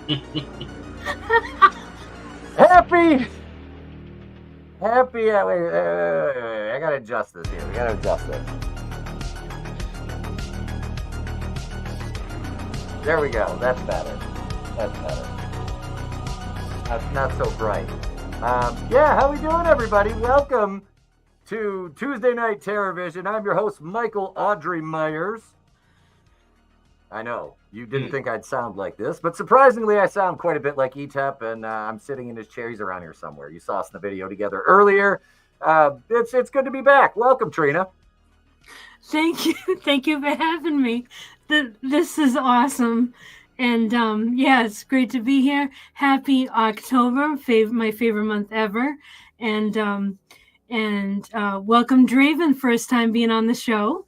Happy. Wait, I gotta adjust this here. We gotta adjust this. There we go. That's better. That's not so bright. Yeah, how we doing, everybody? Welcome to Tuesday Night TerrorVision. I'm your host, Michael Audrey Myers. I know, you didn't think I'd sound like this, but surprisingly, I sound quite a bit like Etep, and I'm sitting in his chair. He's around here somewhere. You saw us in the video together earlier. It's good to be back. Welcome, Trina. Thank you. Thank you for having me. This is awesome. And yeah, it's great to be here. Happy October, my favorite month ever. And welcome, Draven, first time being on the show.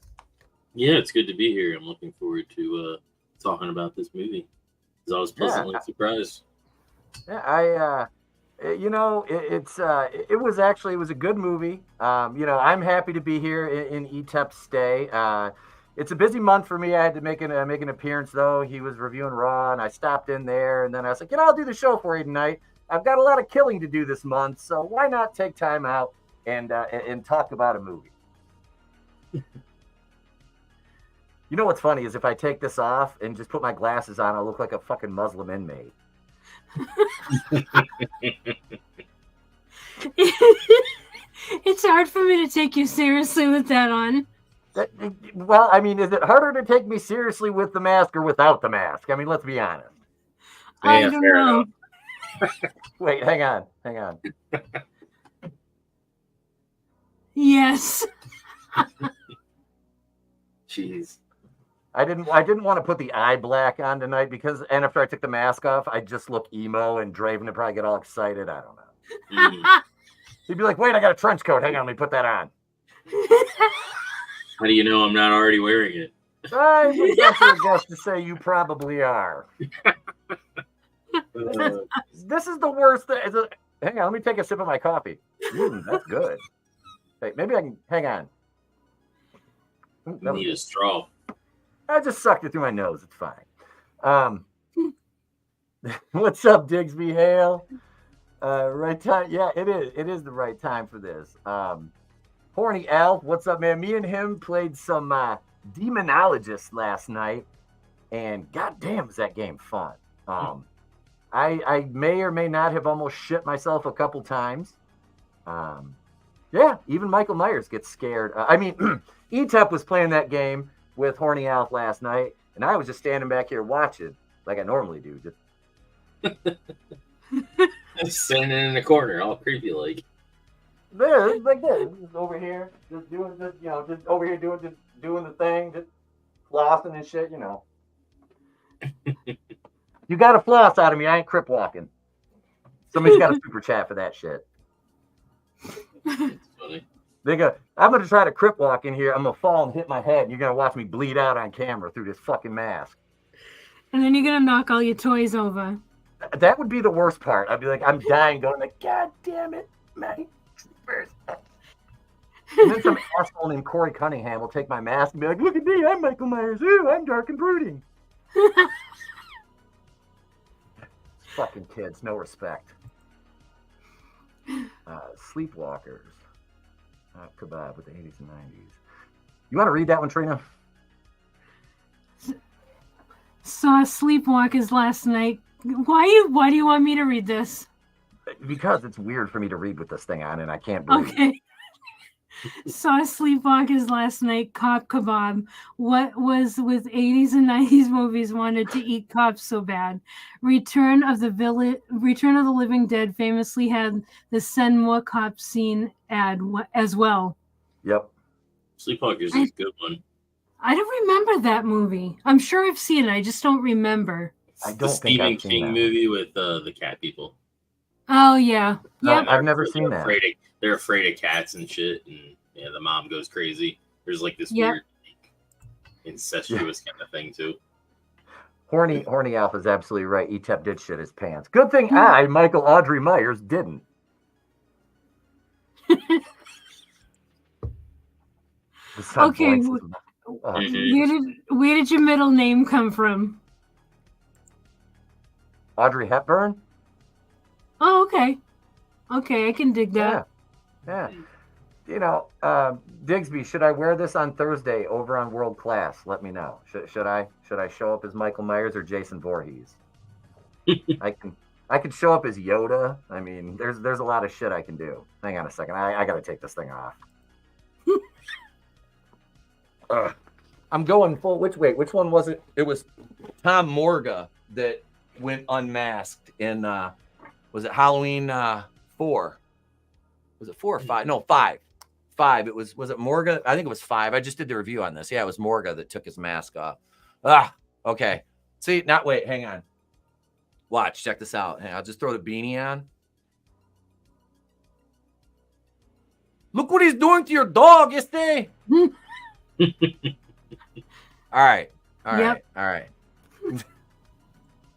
Yeah, it's good to be here. I'm looking forward to talking about this movie. I was pleasantly surprised. Yeah, it was a good movie. I'm happy to be here in Etep's stay. It's a busy month for me. I had to make an appearance, though. He was reviewing Raw, and I stopped in there, and then I was like, I'll do the show for you tonight. I've got a lot of killing to do this month, so why not take time out and talk about a movie? You know what's funny is if I take this off and just put my glasses on, I'll look like a fucking Muslim inmate. It's hard for me to take you seriously with that on. Well, I mean, is it harder to take me seriously with the mask or without the mask? I mean, let's be honest. I don't know. Wait, hang on. Yes. Jeez. I didn't want to put the eye black on tonight and after I took the mask off, I just look emo and Draven would probably get all excited. I don't know. He'd be like, wait, I got a trench coat. Hang on, let me put that on. How do you know I'm not already wearing it? I would venture a guess to say you probably are. This is the worst thing. Hang on, let me take a sip of my coffee. That's good. Hey, maybe I can, hang on. You need a straw. I just sucked it through my nose. It's fine. What's up, Digsby Hale? Right time. Yeah, it is. It is the right time for this. Horny Alf, what's up, man? Me and him played some Demonologist last night, and goddamn, is that game fun. I may or may not have almost shit myself a couple times. Yeah, even Michael Myers gets scared. Etep was playing that game with Horny Alf last night, and I was just standing back here watching like I normally do. Just standing in the corner, all creepy like. There, like this, just over here, just doing this, just over here doing the thing, just flossing and shit, You got a floss out of me. I ain't crip walking. Somebody's got a super chat for that shit. It's funny. They go, I'm going to try to crip walk in here. I'm going to fall and hit my head. And you're going to watch me bleed out on camera through this fucking mask. And then you're going to knock all your toys over. That would be the worst part. I'd be like, I'm dying going like, God damn it, man. And then some asshole named Corey Cunningham will take my mask and be like, look at me, I'm Michael Myers. Ooh, I'm dark and brooding. Fucking kids, no respect. Sleepwalkers. Kebab with the 80s and 90s. You want to read that one, Trina? Saw Sleepwalkers last night. Why do you want me to read this? Because it's weird for me to read with this thing on and I can't breathe. Okay. Saw Sleepwalkers last night. Cop kebab. What was with 80s and 90s movies wanted to eat cops so bad? Return of the Living Dead famously had the Send More Cops scene ad as well. Yep. Sleepwalkers is a good one. I don't remember that movie. I'm sure I've seen it. I just don't remember. It's the Stephen King movie with the cat people. Oh yeah. Yeah. I've never seen that. They're afraid of cats and shit, and yeah, the mom goes crazy. There's like this weird incestuous kind of thing too. Horny Alf is absolutely right. Etep did shit his pants. Good thing I, Michael Audrey Myers, didn't. Okay, where did your middle name come from? Audrey Hepburn. Oh, okay. Okay, I can dig that. Yeah. You know, Digsby, should I wear this on Thursday over on World Class? Let me know. Should I show up as Michael Myers or Jason Voorhees? I can show up as Yoda. I mean, there's a lot of shit I can do. Hang on a second. I got to take this thing off. I'm going full. Which one was it? It was Tom Morga that went unmasked in was it Halloween 4? Was it 4 or 5? No, 5. 5. Was it Morga? I think it was 5. I just did the review on this. Yeah, it was Morga that took his mask off. Okay. See, hang on. Watch, check this out. Hey, I'll just throw the beanie on. Look what he's doing to your dog, Este. All right.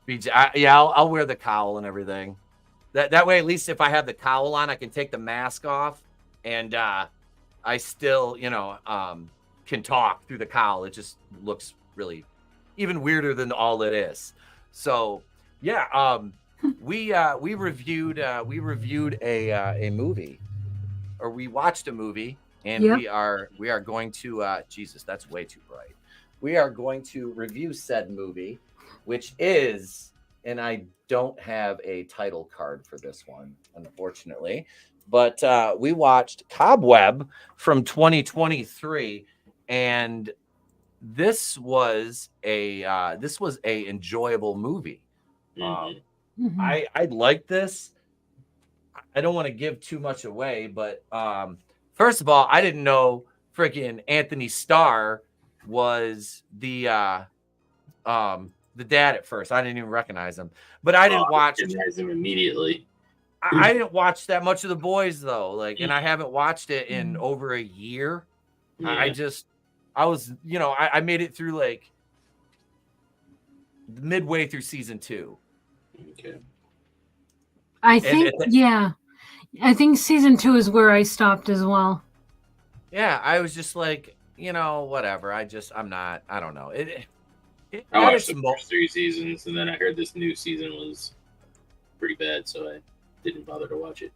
BJ, I'll wear the cowl and everything. That way, at least if I have the cowl on, I can take the mask off, and I still, can talk through the cowl. It just looks really even weirder than all it is. So, yeah, we reviewed a movie, or we watched a movie, and we are going to Jesus, that's way too bright. We are going to review said movie, which is, and I don't have a title card for this one, unfortunately, but we watched Cobweb from 2023, and this was a enjoyable movie. I liked this. I don't want to give too much away, but first of all, I didn't know freaking Anthony Starr was the dad at first. I didn't even recognize him, but I didn't recognize him immedially. I didn't watch that much of The Boys though, and I haven't watched it in over a year. Yeah. I was, I made it through midway through season 2. Okay. I think season 2 is where I stopped as well. Yeah, I was just like, whatever. I don't know. I watched the first 3 seasons, and then I heard this new season was pretty bad, so I didn't bother to watch it.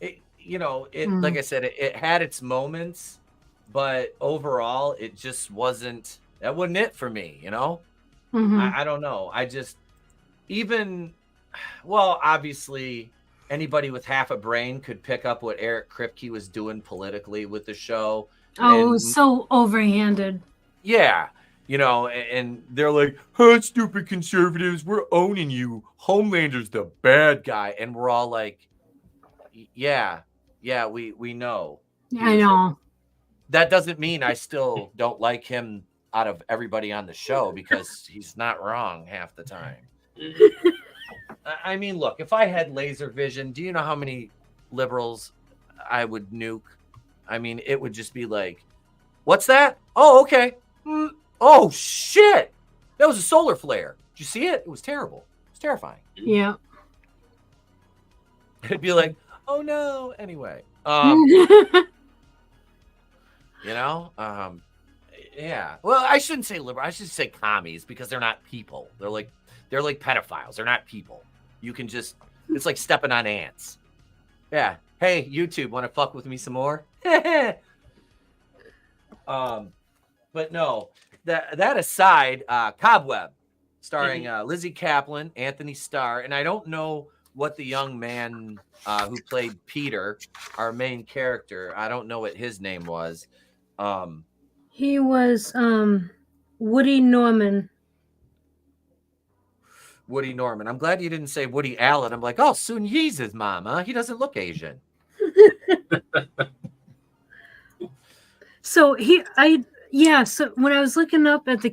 Like I said, it had its moments, but overall, it just wasn't it for me, I don't know. I just, obviously, anybody with half a brain could pick up what Eric Kripke was doing politically with the show. Oh, it was so overhanded. Yeah. And they're like, "Huh, stupid conservatives, we're owning you. Homelander's the bad guy." And we're all like, yeah, we know. I know. That doesn't mean I still don't like him out of everybody on the show, because he's not wrong half the time. I mean, look, if I had laser vision, do you know how many liberals I would nuke? I mean, it would just be like, "What's that? Oh, okay. Oh, shit. That was a solar flare. Did you see it? It was terrible. It was terrifying." Yeah. It'd be like, "Oh, no." Anyway. Yeah. Well, I shouldn't say liberal. I should say commies, because they're not people. They're like pedophiles. They're not people. You can just, it's like stepping on ants. Yeah. Hey, YouTube, want to fuck with me some more? But no, that aside, Cobweb, starring Lizzie Kaplan, Anthony Starr, and I don't know what the young man who played Peter, our main character, I don't know what his name was. He was Woody Norman. Woody Norman. I'm glad you didn't say Woody Allen. I'm like, oh, Sun Yi's his mom, huh? He doesn't look Asian. So so when I was looking up at the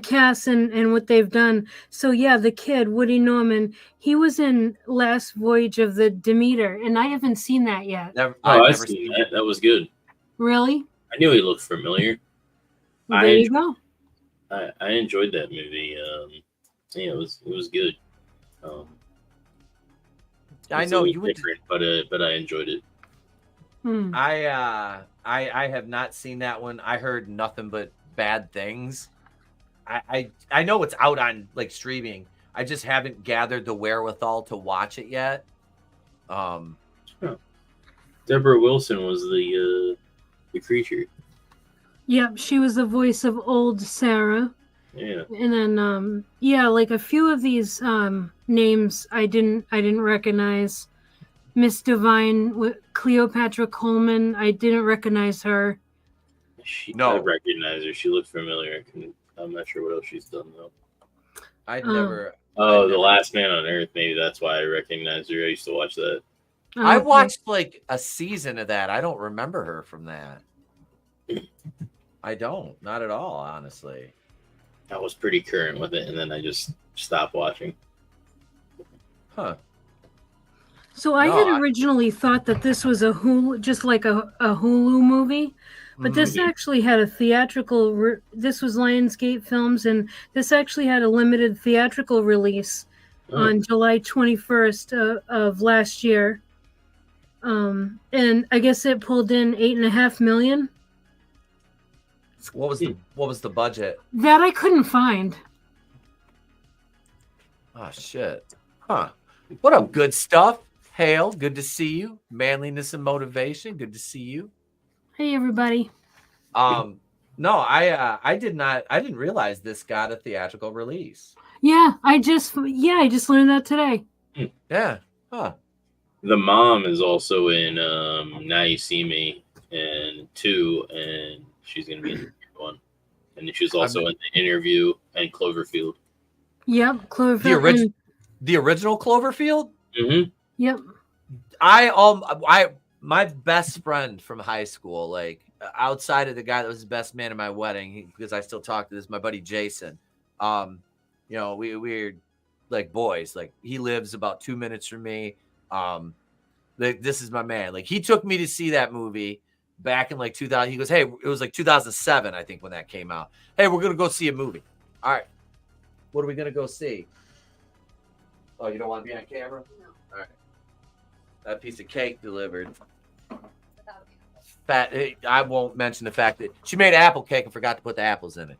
cast and what they've done, so yeah, the kid Woody Norman, he was in Last Voyage of the Demeter, and I haven't seen that yet. I've seen that. That was good. Really? I knew he looked familiar. Well, there you go. I enjoyed that movie. Yeah, it was good. I know you would, but I enjoyed it. I have not seen that one. I heard nothing but bad things. I know it's out on streaming. I just haven't gathered the wherewithal to watch it yet. Deborah Wilson was the creature. Yep, she was the voice of old Sarah. Yeah. And then like a few of these names I didn't recognize. Miss Divine, Cleopatra Coleman, I didn't recognize her. I recognize her. She looked familiar. I'm not sure what else she's done though. I'd never. Oh, The Last Man on Earth. Maybe that's why I recognize her. I used to watch that. I watched like a season of that. I don't remember her from that. I don't. Not at all, honestly. I was pretty current with it, and then I just stopped watching. Huh. So I had originally thought that this was a Hulu, just like a Hulu movie, but this actually had a theatrical. This was Lionsgate Films, and this actually had a limited theatrical release on July 21st of last year. And I guess it pulled in $8.5 million. What was the budget? That I couldn't find. Oh shit. Huh. What up, good stuff? Hail, good to see you. Manliness and motivation, good to see you. Hey everybody. No, I didn't realize this got a theatrical release. Yeah, I just learned that today. Yeah. Huh. The mom is also in Now You See Me and 2, and she's gonna be in 1. And she's also in The Interview and Cloverfield. Yep, Cloverfield. The original Cloverfield? Mm-hmm. Yep. My best friend from high school, like outside of the guy that was the best man at my wedding, because I still talk to this, my buddy Jason. We're like boys. Like he lives about 2 minutes from me. This is my man. Like he took me to see that movie back in like 2000. He goes, hey, it was like 2007, I think, when that came out. Hey, we're gonna go see a movie. All right, what are we gonna go see? Oh, you don't want to be on camera? No. All right. That piece of cake delivered. Fat. I won't mention the fact that she made apple cake and forgot to put the apples in it.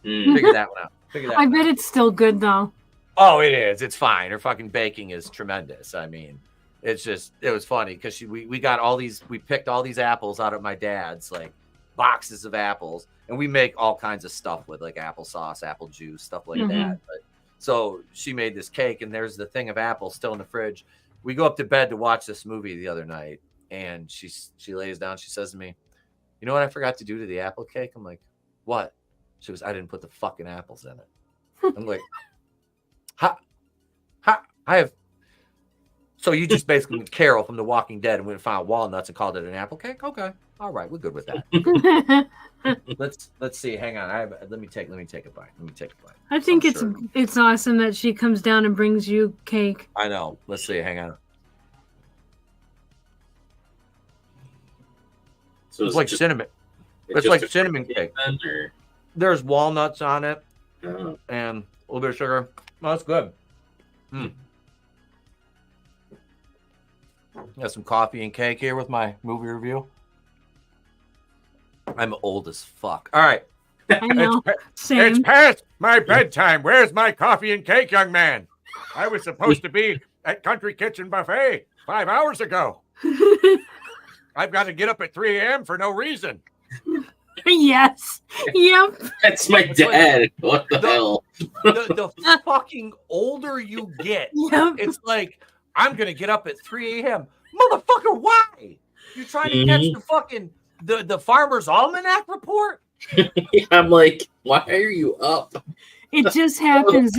Figure that one out. I bet it's still good though. Oh, it is. It's fine. Her fucking baking is tremendous. I mean, it was funny because we got all these. We picked all these apples out of my dad's like boxes of apples, and we make all kinds of stuff with like applesauce, apple juice, stuff like that. But so she made this cake, and there's the thing of apples still in the fridge. We go up to bed to watch this movie the other night, and she lays down. She says to me, "You know what I forgot to do to the apple cake?" I'm like, "What?" She goes, "I didn't put the fucking apples in it." I'm like, I have. So you just basically Carol from The Walking Dead and went and found walnuts and called it an apple cake? Okay, all right, we're good with that. let's see. Hang on, let me take a bite. I think it's awesome that she comes down and brings you cake. I know. Let's see. Hang on. So it's like cinnamon. It's like cinnamon cake. There's walnuts on it and a little bit of sugar. Oh, that's good. Got some coffee and cake here with my movie review. I'm old as fuck. All right. I know. It's past my bedtime. Where's my coffee and cake, young man? I was supposed to be at Country Kitchen Buffet 5 hours ago. I've got to get up at 3 a.m. for no reason. Yes. Yep. That's my dad. What the hell? The fucking older you get, it's like, I'm going to get up at 3 a.m. Motherfucker, why? You trying to catch the fucking, the Farmer's Almanac report? I'm like, why are you up? It just happens.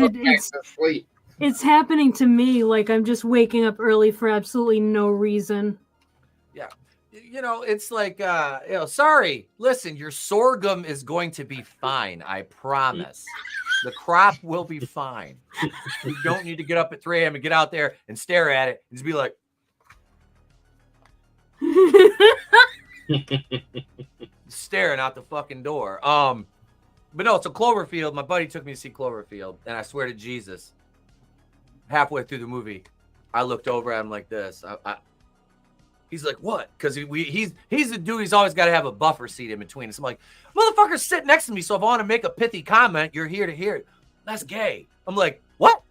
It's happening to me. Like I'm just waking up early for absolutely no reason. Yeah. It's like, sorry, listen, your sorghum is going to be fine. I promise. The crop will be fine. You don't need to get up at 3 a.m. and get out there and stare at it and just be like, staring out the fucking door. But no, so Cloverfield, my buddy took me to see Cloverfield, and I swear to Jesus, halfway through the movie, I looked over at him like this. He's like, what? Because he's the dude. He's always got to have a buffer seat in between us. I'm like, motherfucker, sit next to me. So if I want to make a pithy comment, you're here to hear it. That's gay. I'm like, what?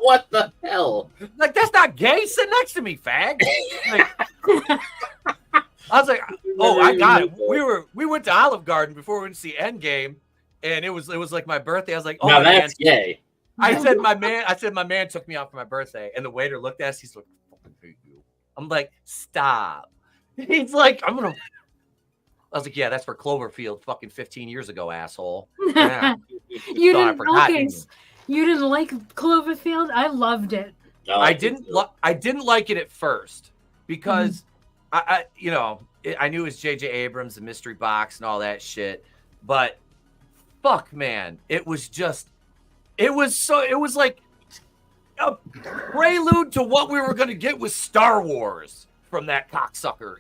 What the hell? Like, that's not gay. Sit next to me, fag. Like, I was like, oh, I got it. We went to Olive Garden before we went to see Endgame, and it was like my birthday. I was like, oh, now my that's man. gay. I said my man took me out for my birthday, and the waiter looked at us. He's like, fucking hate you. I'm like, stop. He's like, I was like, yeah, that's for Cloverfield fucking 15 years ago, asshole. Yeah. You didn't like Cloverfield? I loved it. No, I didn't like it at first because I knew it was J.J. Abrams, the mystery box and all that shit, but fuck, man, it was like a prelude to what we were going to get with Star Wars from that cocksucker,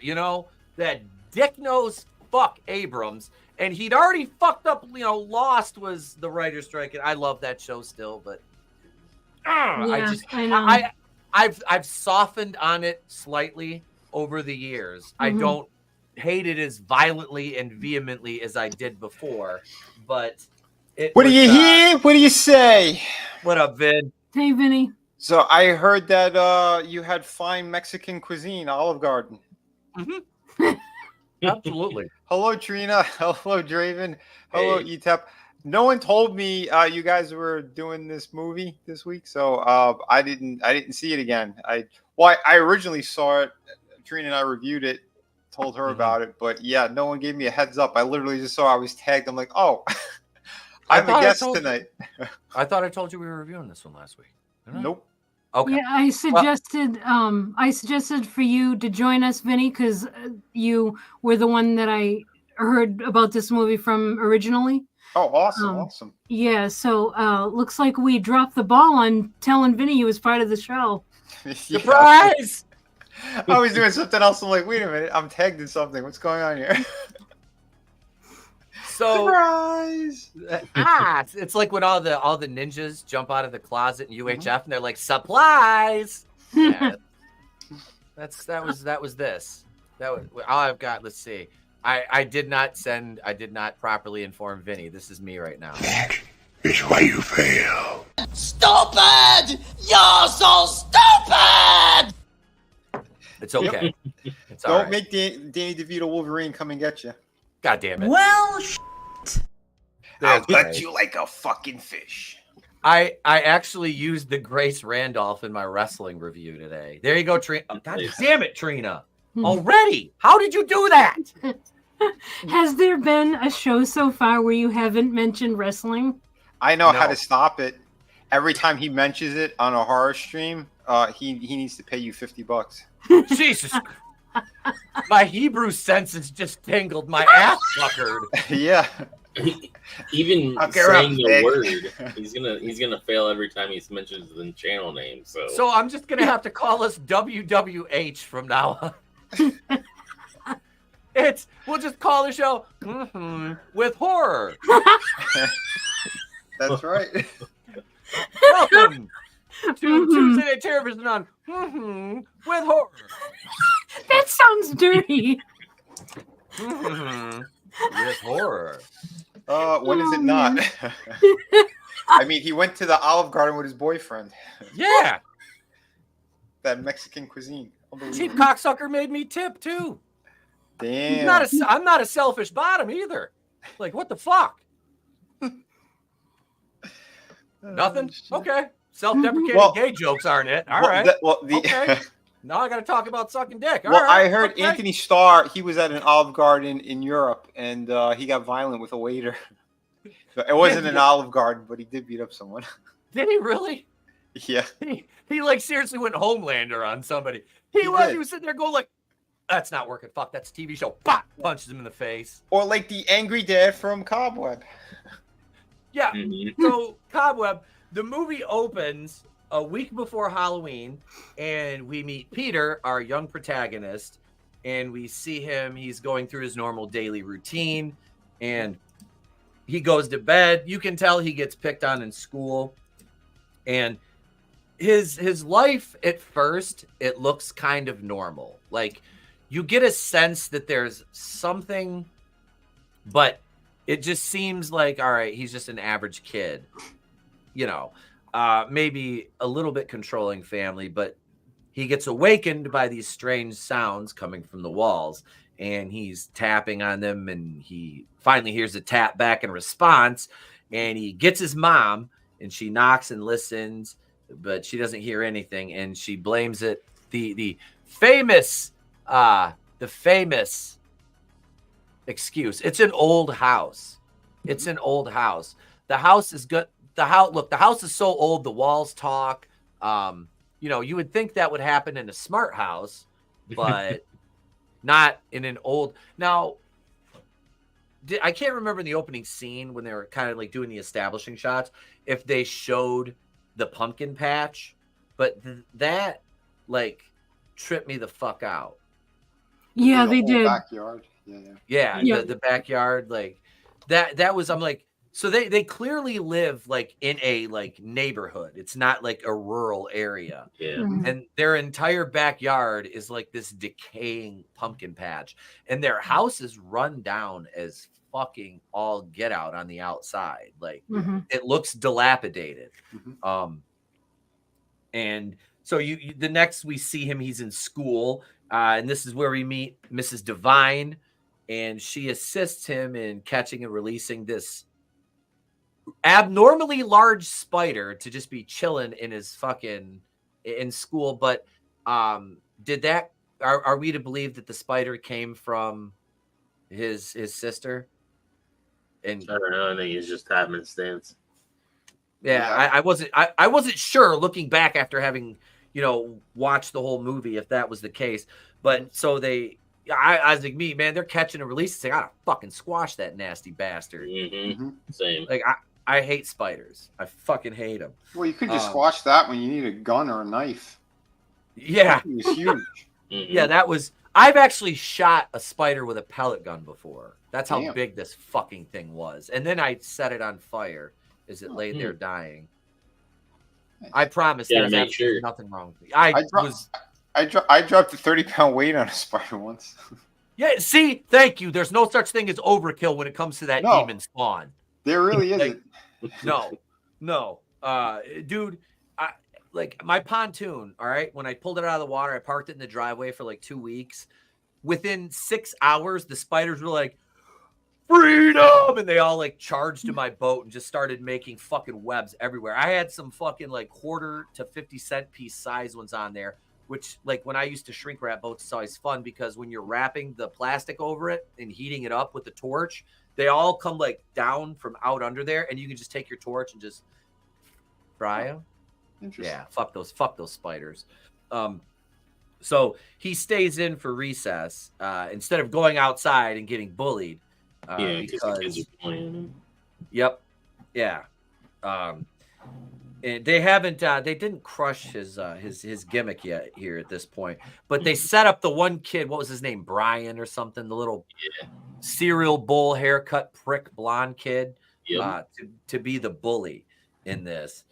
that dick-nosed fuck Abrams. And he'd already fucked up, Lost was the writer's strike. And I love that show still, but I know. I've softened on it slightly over the years. I don't hate it as violently and vehemently as I did before, but what do you hear? What do you say? What up, Vin? Hey, Vinny. So I heard that you had fine Mexican cuisine, Olive Garden. Absolutely. Hello, Trina. Hello, Draven. Hello, Etep. No one told me you guys were doing this movie this week, so I didn't see it again. I originally saw it. Trina and I reviewed it, told her about it, but yeah, no one gave me a heads up. I literally just saw I was tagged. I'm like, oh, I'm a guest tonight. I thought I told you we were reviewing this one last week. Nope. Okay. Yeah, I suggested for you to join us, Vinny, because you were the one that I heard about this movie from originally. Oh, awesome, awesome. Yeah, so looks like we dropped the ball on telling Vinny he was part of the show. Surprise! I was doing something else. I'm like, wait a minute, I'm tagged in something. What's going on here? So surprise! It's like when all the ninjas jump out of the closet in UHF and they're like, supplies. Yeah, that was this. That was all I've got. Let's see. I did not properly inform Vinny. This is me right now. That is why you fail. Stupid! You're so stupid! It's okay. It's Don't all right. make Danny DeVito Wolverine come and get you. God damn it. Well, I'll gut you like a fucking fish. I actually used the Grace Randolph in my wrestling review today. There you go, Trina. Oh, God damn it, Trina. Already? How did you do that? Has there been a show so far where you haven't mentioned wrestling? I know how to stop it. Every time he mentions it on a horror stream, he needs to pay you $50. Jesus. My Hebrew senses just tingled. My ass puckered. Yeah. Even saying the word, he's gonna fail every time he mentions the channel name. So I'm just gonna have to call us WWH from now on. We'll just call the show with horror. That's right. Welcome to Tuesday TerrorVision on with horror. That sounds dirty. With horror. When is it not? I mean, he went to the Olive Garden with his boyfriend. Yeah. That Mexican cuisine. Cheap cocksucker made me tip too. Damn. I'm not a selfish bottom either. Like, what the fuck? Nothing? Okay. Self-deprecating gay jokes aren't it? All right. Okay. Now I got to talk about sucking dick. All right. I heard Anthony Starr, he was at an Olive Garden in Europe, and he got violent with a waiter. It wasn't an Olive Garden, but he did beat up someone. Did he really? Yeah. He like seriously went Homelander on somebody. He was sitting there going like, that's not working. Fuck, that's a TV show. Bah! Punches him in the face. Or like the angry dad from Cobweb. Yeah. So Cobweb, the movie opens a week before Halloween, and we meet Peter, our young protagonist, and we see him. He's going through his normal daily routine, and he goes to bed. You can tell he gets picked on in school, and his life at first, it looks kind of normal. Like, you get a sense that there's something, but it just seems like, all right, he's just an average kid, maybe a little bit controlling family, but he gets awakened by these strange sounds coming from the walls, and he's tapping on them, and he finally hears a tap back in response, and he gets his mom, and she knocks and listens, but she doesn't hear anything, and she blames it. The famous excuse. It's an old house. It's an old house. The house is good. The house is so old, the walls talk. You would think that would happen in a smart house, but not in an old. Now, I can't remember in the opening scene when they were kind of like doing the establishing shots if they showed the pumpkin patch, but that like tripped me the fuck out. Yeah, they did. Backyard. Yeah. The backyard, like that was. I'm like, so they clearly live like in a like neighborhood. It's not like a rural area. Yeah. Mhm. And their entire backyard is like this decaying pumpkin patch, and their house is run down as fucking all get out on the outside. Like it looks dilapidated. And so the next we see him, he's in school, and this is where we meet Mrs. Divine, and she assists him in catching and releasing this abnormally large spider to just be chilling in his fucking in school. But are we to believe that the spider came from his sister? And I don't know. I think he's just happenstance. Yeah, I wasn't sure looking back after having watched the whole movie if that was the case. But so I was like, man, they're catching and releasing. I gotta fucking squash that nasty bastard. Same. Like I hate spiders. I fucking hate them. Well, you could just squash that when you need a gun or a knife. Yeah, it's huge. Yeah, that was. I've actually shot a spider with a pellet gun before. That's how big this fucking thing was. And then I set it on fire as it lay there dying. I promise there's absolutely nothing wrong with me. I dropped a 30-pound weight on a spider once. Yeah, see, thank you. There's no such thing as overkill when it comes to that demon spawn. There really isn't. No. Dude, like my pontoon, all right? When I pulled it out of the water, I parked it in the driveway for like 2 weeks. Within 6 hours, the spiders were like, freedom! And they all like charged to my boat and just started making fucking webs everywhere. I had some fucking like quarter to 50-cent piece size ones on there, which like when I used to shrink wrap boats, it's always fun because when you're wrapping the plastic over it and heating it up with the torch, they all come like down from out under there, and you can just take your torch and just fry them. Yeah, fuck those spiders. So he stays in for recess instead of going outside and getting bullied. Because the kids are playing. Yep. Yeah. And they haven't. They didn't crush his gimmick yet here at this point. But they set up the one kid. What was his name? Brian or something. The little cereal bowl haircut prick blonde kid. To be the bully in this.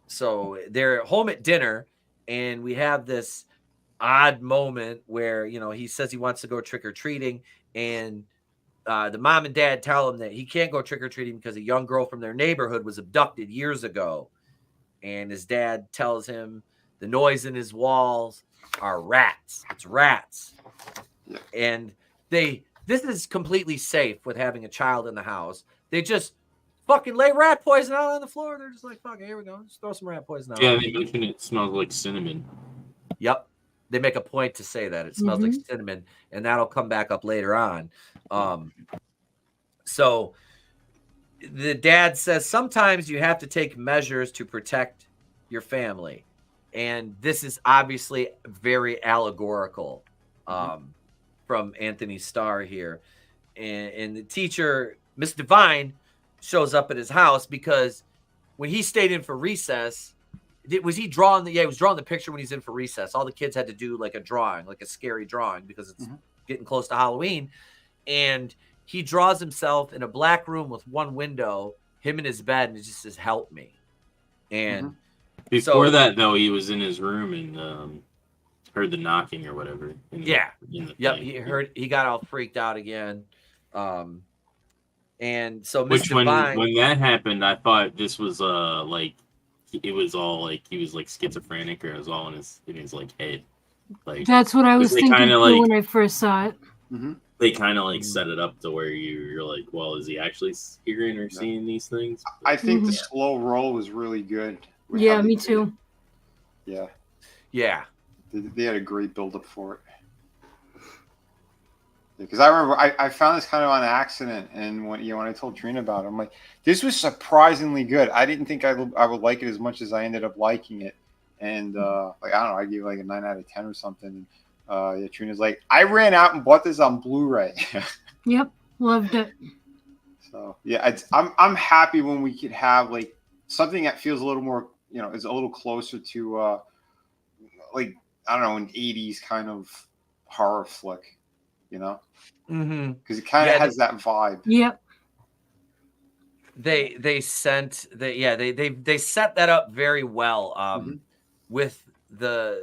So they're home at dinner, and we have this odd moment where he says he wants to go trick or treating, and the mom and dad tell him that he can't go trick-or-treating because a young girl from their neighborhood was abducted years ago. And his dad tells him the noise in his walls are rats. It's rats. Yeah. And this is completely safe with having a child in the house. They just fucking lay rat poison out on the floor. They're just like, fuck it, here we go. Just throw some rat poison out. Yeah, they mentioned it smells like cinnamon. Yep. They make a point to say that it smells like cinnamon, and that'll come back up later on. So the dad says sometimes you have to take measures to protect your family. And this is obviously very allegorical from Anthony Starr here. And the teacher, Miss Divine, shows up at his house because when he stayed in for recess, was he drawing he was drawing the picture when he's in for recess. All the kids had to do like a drawing, like a scary drawing, because it's getting close to Halloween. And he draws himself in a black room with one window, him in his bed, and it just says, help me. And before that, though, he was in his room and heard the knocking or whatever. He got all freaked out again. And so when that happened, I thought this was like it was all like he was like schizophrenic, or it was all in his like head. Like That's what I was thinking kinda, too when I first saw it. they kind of like set it up to where you're like, well, is he actually hearing or seeing these things? I think the slow roll was really good. Yeah, me too. Yeah. Yeah. They had a great build-up for it. Because I remember I found this kind of on accident, and when I told Trina about it, I'm like, this was surprisingly good. I didn't think I would like it as much as I ended up liking it, and like I don't know, I gave it like a 9 out of 10 or something. Yeah, Trina's like, I ran out and bought this on Blu-ray. Yep, loved it. So yeah, I'm happy when we could have like something that feels a little more, is a little closer to like I don't know, an 80s kind of horror flick. Because it kind of has that vibe. Yep. They set that up very well with the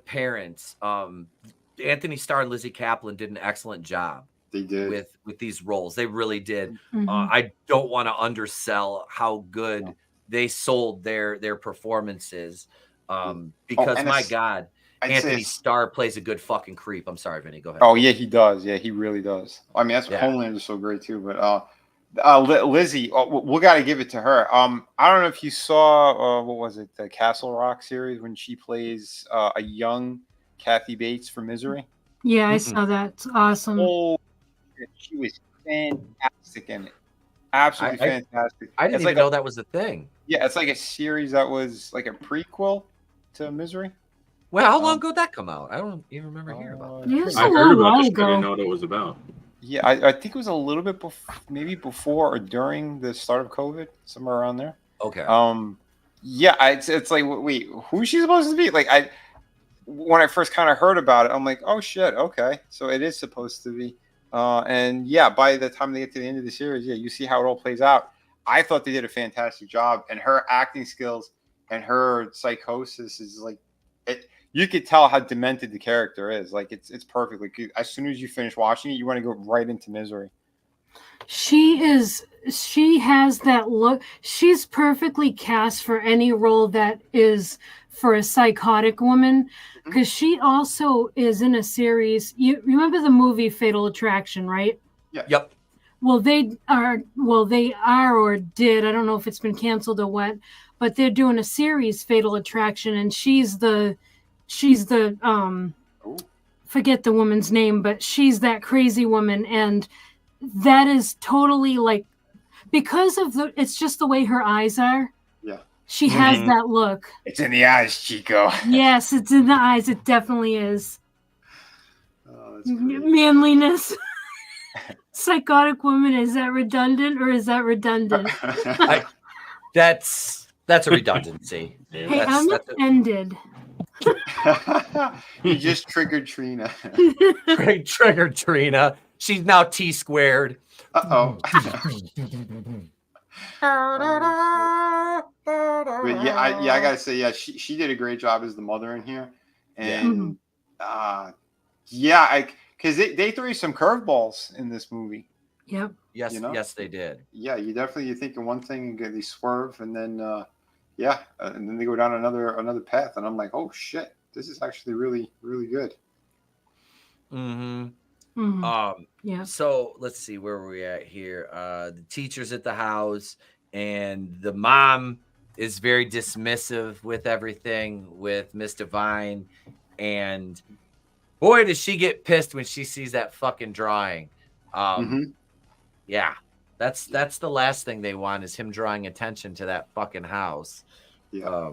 parents. Anthony Starr and Lizzie Kaplan did an excellent job. They did with these roles. They really did. I don't want to undersell how good they sold their performances. Because my God, Anthony Starr plays a good fucking creep. I'm sorry, Vinny. Go ahead. Oh yeah, he does. Yeah, he really does. I mean, that's what Homelander is so great too. But Lizzie, we got to give it to her. I don't know if you saw what was it, the Castle Rock series when she plays a young Kathy Bates for Misery. Yeah, I saw that. It's awesome. Oh, she was fantastic in it. Absolutely fantastic. I didn't even know that was a thing. Yeah, it's like a series that was like a prequel to Misery. Well, how long ago did that come out? I don't even remember hearing about it. I heard about it, but I didn't know what it was about. Yeah, I think it was a little bit maybe before or during the start of COVID, somewhere around there. Okay. Yeah, it's like, wait, who's she supposed to be? Like, when I first kind of heard about it, I'm like, oh shit, okay, so it is supposed to be. And yeah, by the time they get to the end of the series, yeah, you see how it all plays out. I thought they did a fantastic job, and her acting skills and her psychosis is like it. You could tell how demented the character is. Like it's perfect. Like as soon as you finish watching it, you want to go right into Misery. She has that look. She's perfectly cast for any role that is for a psychotic woman, because she also is in a series. You remember the movie Fatal Attraction, right? Yeah. Yep. Well, they are or did. I don't know if it's been canceled or what, but they're doing a series, Fatal Attraction, and she's the forget the woman's name, but she's that crazy woman, and that is totally like because of it's just the way her eyes are. Yeah. She has that look. It's in the eyes, Chico. Yes, it's in the eyes. It definitely is. Oh, that's great. Manliness. Psychotic woman, is that redundant or is that redundant? That's a redundancy. Hey, I'm offended. You just triggered Trina. Triggered Trina. She's now T squared. Uh-oh. But I gotta say, yeah, she did a great job as the mother in here, and because they threw you some curveballs in this movie. Yep. Yes, yes, they did. Yeah, you're thinking one thing and they swerve, and then and then they go down another path, and I'm like, oh shit, this is actually really, really good. Yeah. So let's see, where were we at here? The teacher's at the house, and the mom is very dismissive with everything with Miss Divine, and boy, does she get pissed when she sees that fucking drawing. Yeah, that's the last thing they want is him drawing attention to that fucking house. Yeah.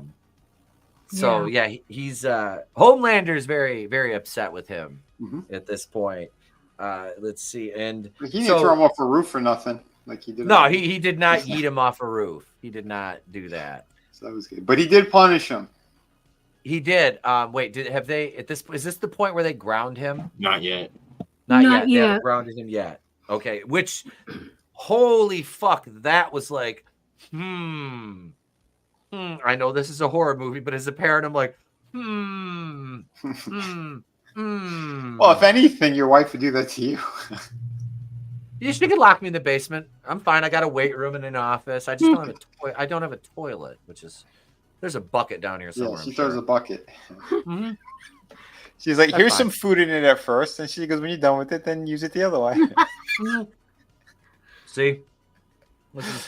He's Homelander is very, very upset with him at this point. Let's see, and he didn't throw him off a roof for nothing, like he did. No, he did not yeet him off a roof. He did not do that. So that was good, but he did punish him. He did. Wait, have they at this? Is this the point where they ground him? Not yet. Not yet. They haven't grounded him yet. Okay. Which, holy fuck, that was like, I know this is a horror movie, but as a parent, I'm like, Well, if anything, your wife would do that to you. You should lock me in the basement. I'm fine. I got a weight room and an office. I just don't have I don't have a toilet, which is there's a bucket down here somewhere. Yeah, she throws a bucket. Mm-hmm. She's like, here's some food in it at first, and she goes, when you're done with it, then use it the other way. See,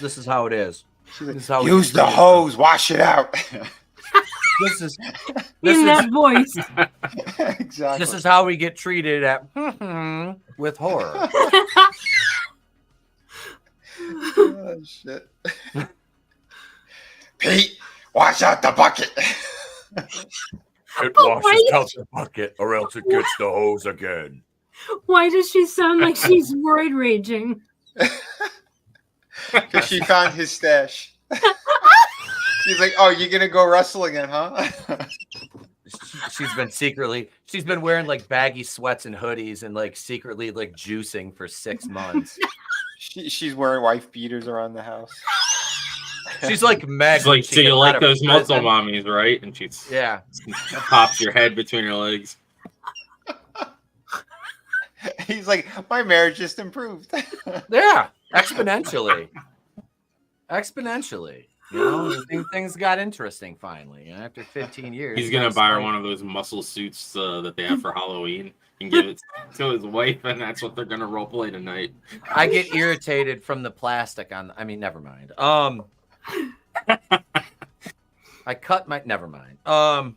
this is how it is. Like, this is how use the hose, wash it out. This is that voice. Exactly. This is how we get treated at with horror. Oh, shit. Pete, wash out the bucket. It washes out the bucket, or else it gets the hose again. Why does she sound like she's roid raging? Because she found his stash. She's like, "Oh, you're gonna go wrestle again, huh?" She's been wearing like baggy sweats and hoodies and like secretly like juicing for 6 months. She's wearing wife beaters around the house. She's like Meg. She's like, so you like those muscle mommies, right? And she's pops your head between her legs. He's like, my marriage just improved. Yeah, exponentially. You know, things got interesting finally. And after 15 years, he's gonna buy her one of those muscle suits that they have for Halloween and give it to his wife, and that's what they're gonna role play tonight. I get irritated from the plastic on. I mean, never mind. I cut my. Never mind.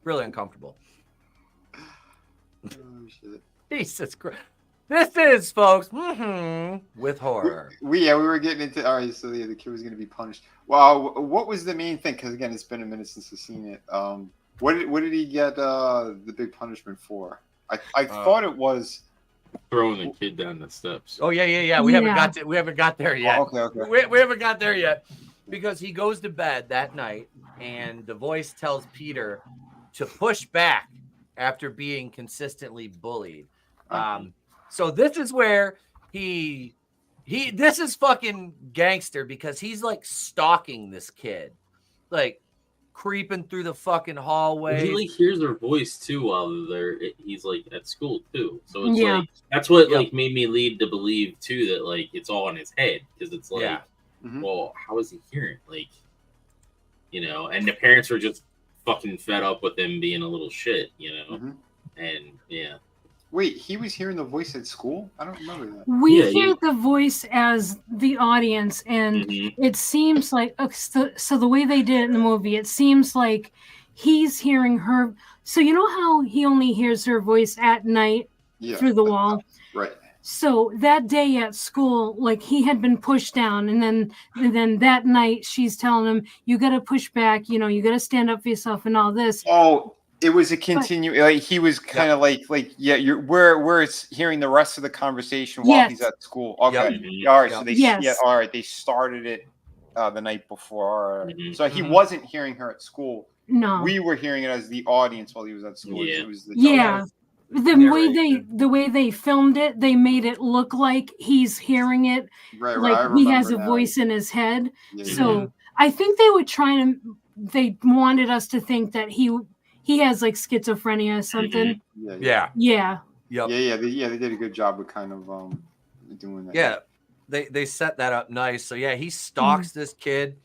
Really uncomfortable. Oh, shit. Jesus Christ. This is, folks, with horror. We were getting into. All right, so the kid was going to be punished. Well, what was the main thing? Because again, it's been a minute since I've seen it. What did he get the big punishment for? I thought it was throwing the kid down the steps. Oh yeah. We haven't got there yet. Oh, okay. We haven't got there yet because he goes to bed that night, and the voice tells Peter to push back after being consistently bullied. So this is where this is fucking gangster because he's like stalking this kid, like creeping through the fucking hallway. He like hears her voice too while he's like at school too. So it's like that's what like made me lead to believe too that like it's all in his head because it's like, well, how is he hearing? Like, you know, and the parents were just fucking fed up with him being a little shit, you know, and Wait, he was hearing the voice at school? I don't remember that. We hear the voice as the audience, and it seems like so the way they did it in the movie, it seems like he's hearing her. So you know how he only hears her voice at night through the wall? Right. So that day at school, like he had been pushed down, and then that night she's telling him, "You got to push back. You know, you got to stand up for yourself," and all this. Oh. It was a continue. Like he was kind of like we're hearing the rest of the conversation while he's at school. Okay, all right. So they started it the night before. So he wasn't hearing her at school. No, we were hearing it as the audience while he was at school. Yeah, it was the way they filmed it, they made it look like he's hearing it, like he has a voice in his head. So I think they were they wanted us to think that he has like schizophrenia or something. Yeah. They did a good job with kind of doing that. Yeah, they set that up nice. So yeah, he stalks this kid,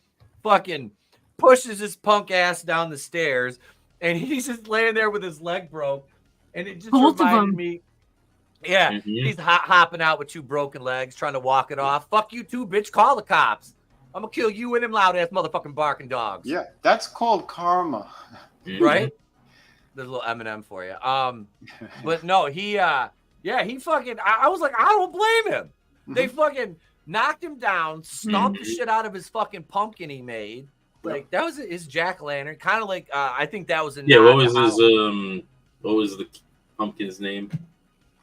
fucking pushes his punk ass down the stairs, and he's just laying there with his leg broke, and it just reminded me. Yeah, he's hopping out with 2 broken legs, trying to walk it off. Fuck you too, bitch. Call the cops. I'm gonna kill you and them loud ass motherfucking barking dogs. Yeah, that's called karma. Right? There's a little Eminem for you. But no, he fucking, I was like, I don't blame him. They fucking knocked him down, stomped the shit out of his fucking pumpkin he made. Like, that was his jack-o'-lantern. Kind of like, I think that was what was the pumpkin's name?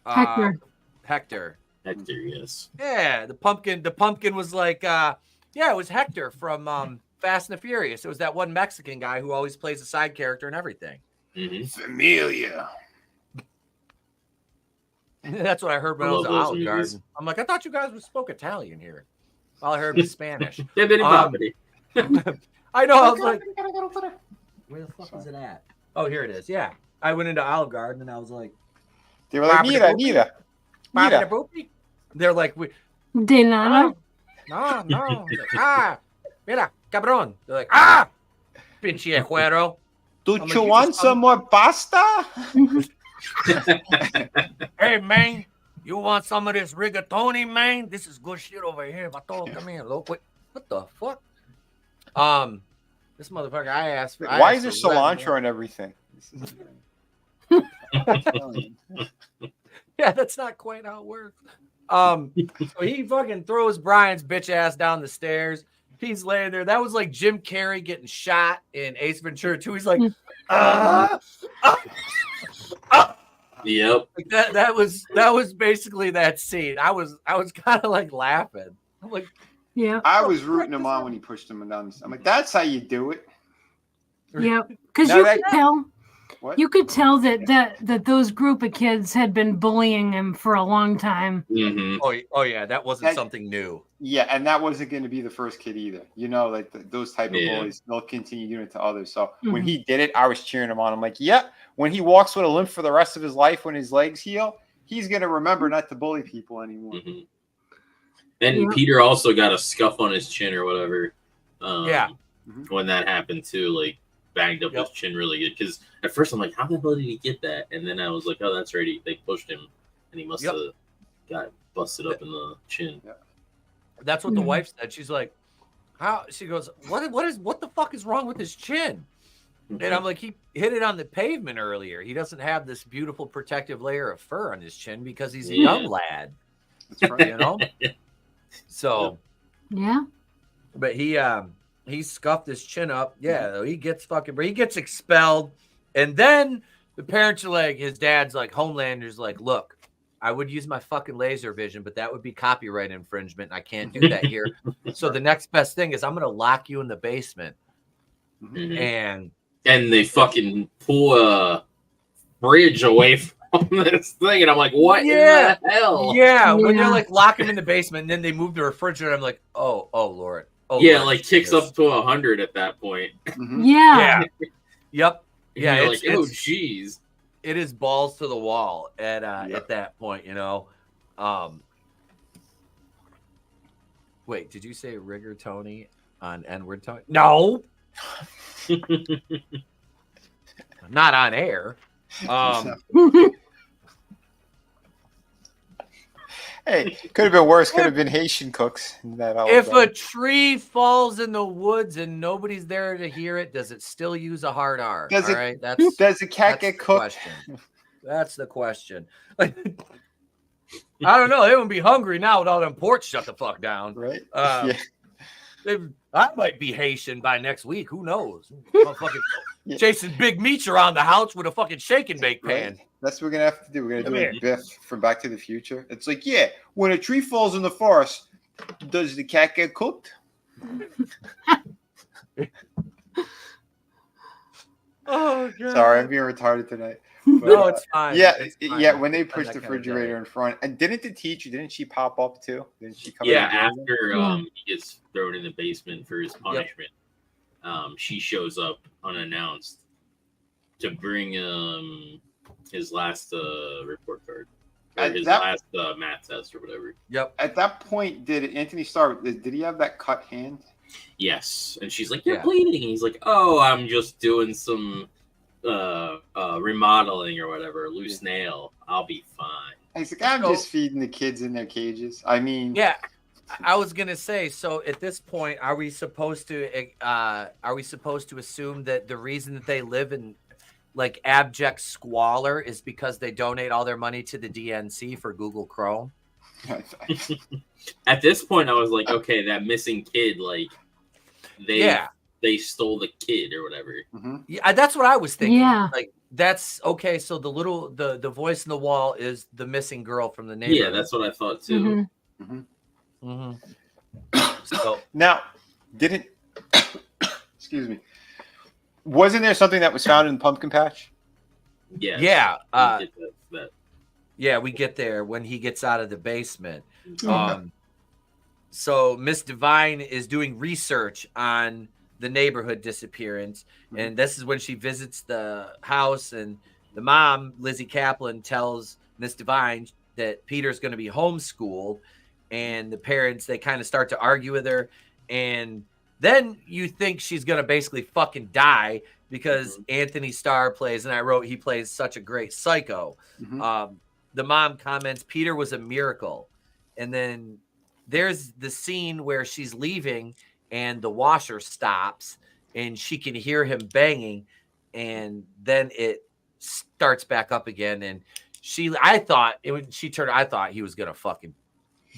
Hector. Hector, yes. Yeah, the pumpkin was like, it was Hector from Fast and the Furious. It was that one Mexican guy who always plays a side character and everything. Familia. That's what I heard when I was at Olive Garden. I'm like, I thought you guys spoke Italian here. All I heard was Spanish. I know. I was like, where the fuck is it at? Oh, here it is. Yeah. I went into Olive Garden and I was like, they were like, Nita. They're like, De nada. no. Mira, cabrón. They're like, pinche cuero. Do you want some more pasta? Hey, man, you want some of this rigatoni, man? This is good shit over here. Vato, come here, loco. What the fuck? This motherfucker, I asked for. Why is there cilantro and everything? Yeah, that's not quite how it works. So he fucking throws Brian's bitch ass down the stairs. He's laying there. That was like Jim Carrey getting shot in Ace Ventura 2. He's like, Yep. That was basically that scene. I was kind of like laughing. I'm like, yeah. I was rooting him on when he pushed him down. I'm like, that's how you do it. Yeah, because you could tell. What? You could tell that those group of kids had been bullying him for a long time. Mm-hmm. Oh yeah, that wasn't something new. Yeah, and that wasn't going to be the first kid either. You know, like those type of bullies, they'll continue doing it to others. So when he did it, I was cheering him on. I'm like, yeah, when he walks with a limp for the rest of his life, when his legs heal, he's going to remember not to bully people anymore. Mm-hmm. And Peter also got a scuff on his chin or whatever. When that happened too, like banged up his chin really good. Because at first I'm like, how the hell did he get that? And then I was like, oh, that's right. They pushed him, and he must have got busted up in the chin. Yeah. That's what the wife said. She's like, how? She goes, what the fuck is wrong with his chin? And I'm like, he hit it on the pavement earlier. He doesn't have this beautiful protective layer of fur on his chin because he's a young lad. That's right. You know. So. Yeah. But he scuffed his chin up. Yeah, he gets expelled. And then the parents are like, his dad's like, Homelander's like, look, I would use my fucking laser vision, but that would be copyright infringement. And I can't do that here. So the next best thing is I'm going to lock you in the basement. Mm-hmm. And they fucking pull a bridge away from this thing. And I'm like, what in the hell? Yeah. When they're like, lock him in the basement. And then they move the refrigerator. I'm like, oh, Lord. Oh, yeah, Lord, like kicks up to 100 at that point. Yeah. Yep. Yeah. You're like, oh, geez. It is balls to the wall at that point, you know. Wait, did you say rigatoni on N-word Tony? No. Not on air. Hey, could have been worse. Could have been Haitian cooks. If a tree falls in the woods and nobody's there to hear it, does it still use a hard R? Does the cat get cooked? That's the question. I don't know. They wouldn't be hungry now with all them ports shut the fuck down. Right? I might be Haitian by next week. Who knows? Chasing big meats around the house with a fucking shake and bake pan. Right. That's what we're gonna have to do. We're gonna do a Biff from Back to the Future. It's like, when a tree falls in the forest, does the cat get cooked? Oh God! Sorry, I'm being retarded tonight. But, no, it's fine. It's fine. When they pushed the refrigerator in front, and didn't the teacher? Didn't she pop up too? Didn't she come? After he gets thrown in the basement for his punishment, she shows up unannounced to bring his last report card, or his last math test or whatever. Yep. At that point, did Anthony Starr? Did he have that cut hand? Yes, and she's like, "You're bleeding." And he's like, "Oh, I'm just doing some remodeling or whatever, loose nail. I'll be fine." He's like, "I'm just feeding the kids in their cages." I mean, I was gonna say. So at this point, are we supposed to assume that the reason that they live in like abject squalor is because they donate all their money to the DNC for Google Chrome? At this point, I was like, okay, that missing kid, like they stole the kid or whatever. Yeah, that's what I was thinking. Yeah, like that's okay. So the voice in the wall is the missing girl from the neighborhood. Yeah, that's what I thought too. So now, excuse me, wasn't there something that was found in the pumpkin patch? Yeah. We get there when he gets out of the basement. So Miss Divine is doing research on the neighborhood disappearance, and this is when she visits the house, and the mom, Lizzie Kaplan, tells Miss Divine that Peter's going to be homeschooled, and the parents, they kind of start to argue with her, and then you think she's going to basically fucking die because Anthony Starr plays, and I wrote, he plays such a great psycho. The mom comments, Peter was a miracle. And then there's the scene where she's leaving and the washer stops and she can hear him banging, and then it starts back up again. And I thought he was going to fucking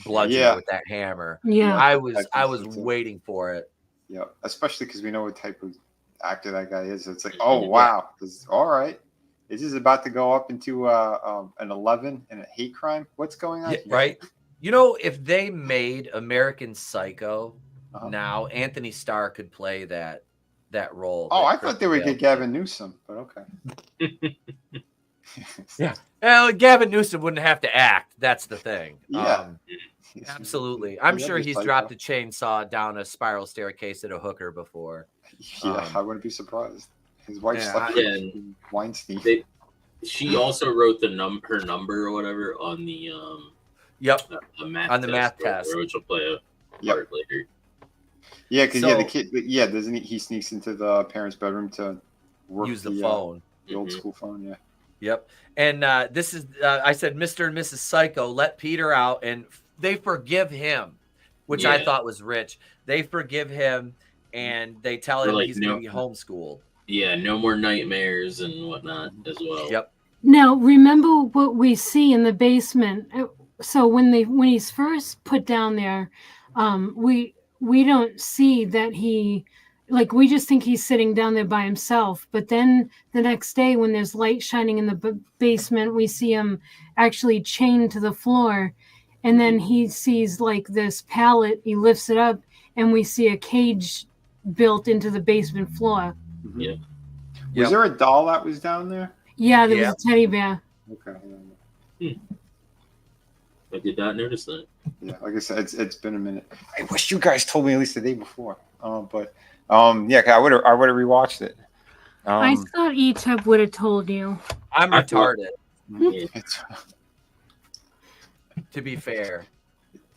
bludgeon her with that hammer. Yeah. I was waiting for it. Yeah, especially because we know what type of actor that guy is. It's like, oh wow, all right. Is this about to go up into an 11 and a hate crime? What's going on? Right. You know, if they made American Psycho now, Anthony Starr could play that role. Oh, I thought they would get Gavin Newsom, but okay. Yeah. Well, Gavin Newsom wouldn't have to act. That's the thing. Yeah. Absolutely. I'm sure he's dropped a chainsaw down a spiral staircase at a hooker before. Yeah, I wouldn't be surprised. His wife slept with Weinstein. She also wrote her number or whatever on the math test, which will play a part later. Yeah, because the kid, doesn't he sneaks into the parents' bedroom to use the phone, the old school phone, yeah. Yep. And this is I said Mr. and Mrs. Psycho let Peter out, and they forgive him, which I thought was rich. They forgive him, and they tell him he's going to be homeschooled. Yeah, no more nightmares and whatnot as well. Yep. Now, remember what we see in the basement. So when he's first put down there, we don't see that he, like, we just think he's sitting down there by himself. But then the next day, when there's light shining in the basement, we see him actually chained to the floor. And then he sees like this pallet. He lifts it up, and we see a cage built into the basement floor. Yeah. Was there a doll that was down there? Yeah, there was a teddy bear. Okay. I did not notice that. Yeah, like I said, it's been a minute. I wish you guys told me at least the day before. I would have rewatched it. I thought Etep would have told you. I'm retarded. To be fair,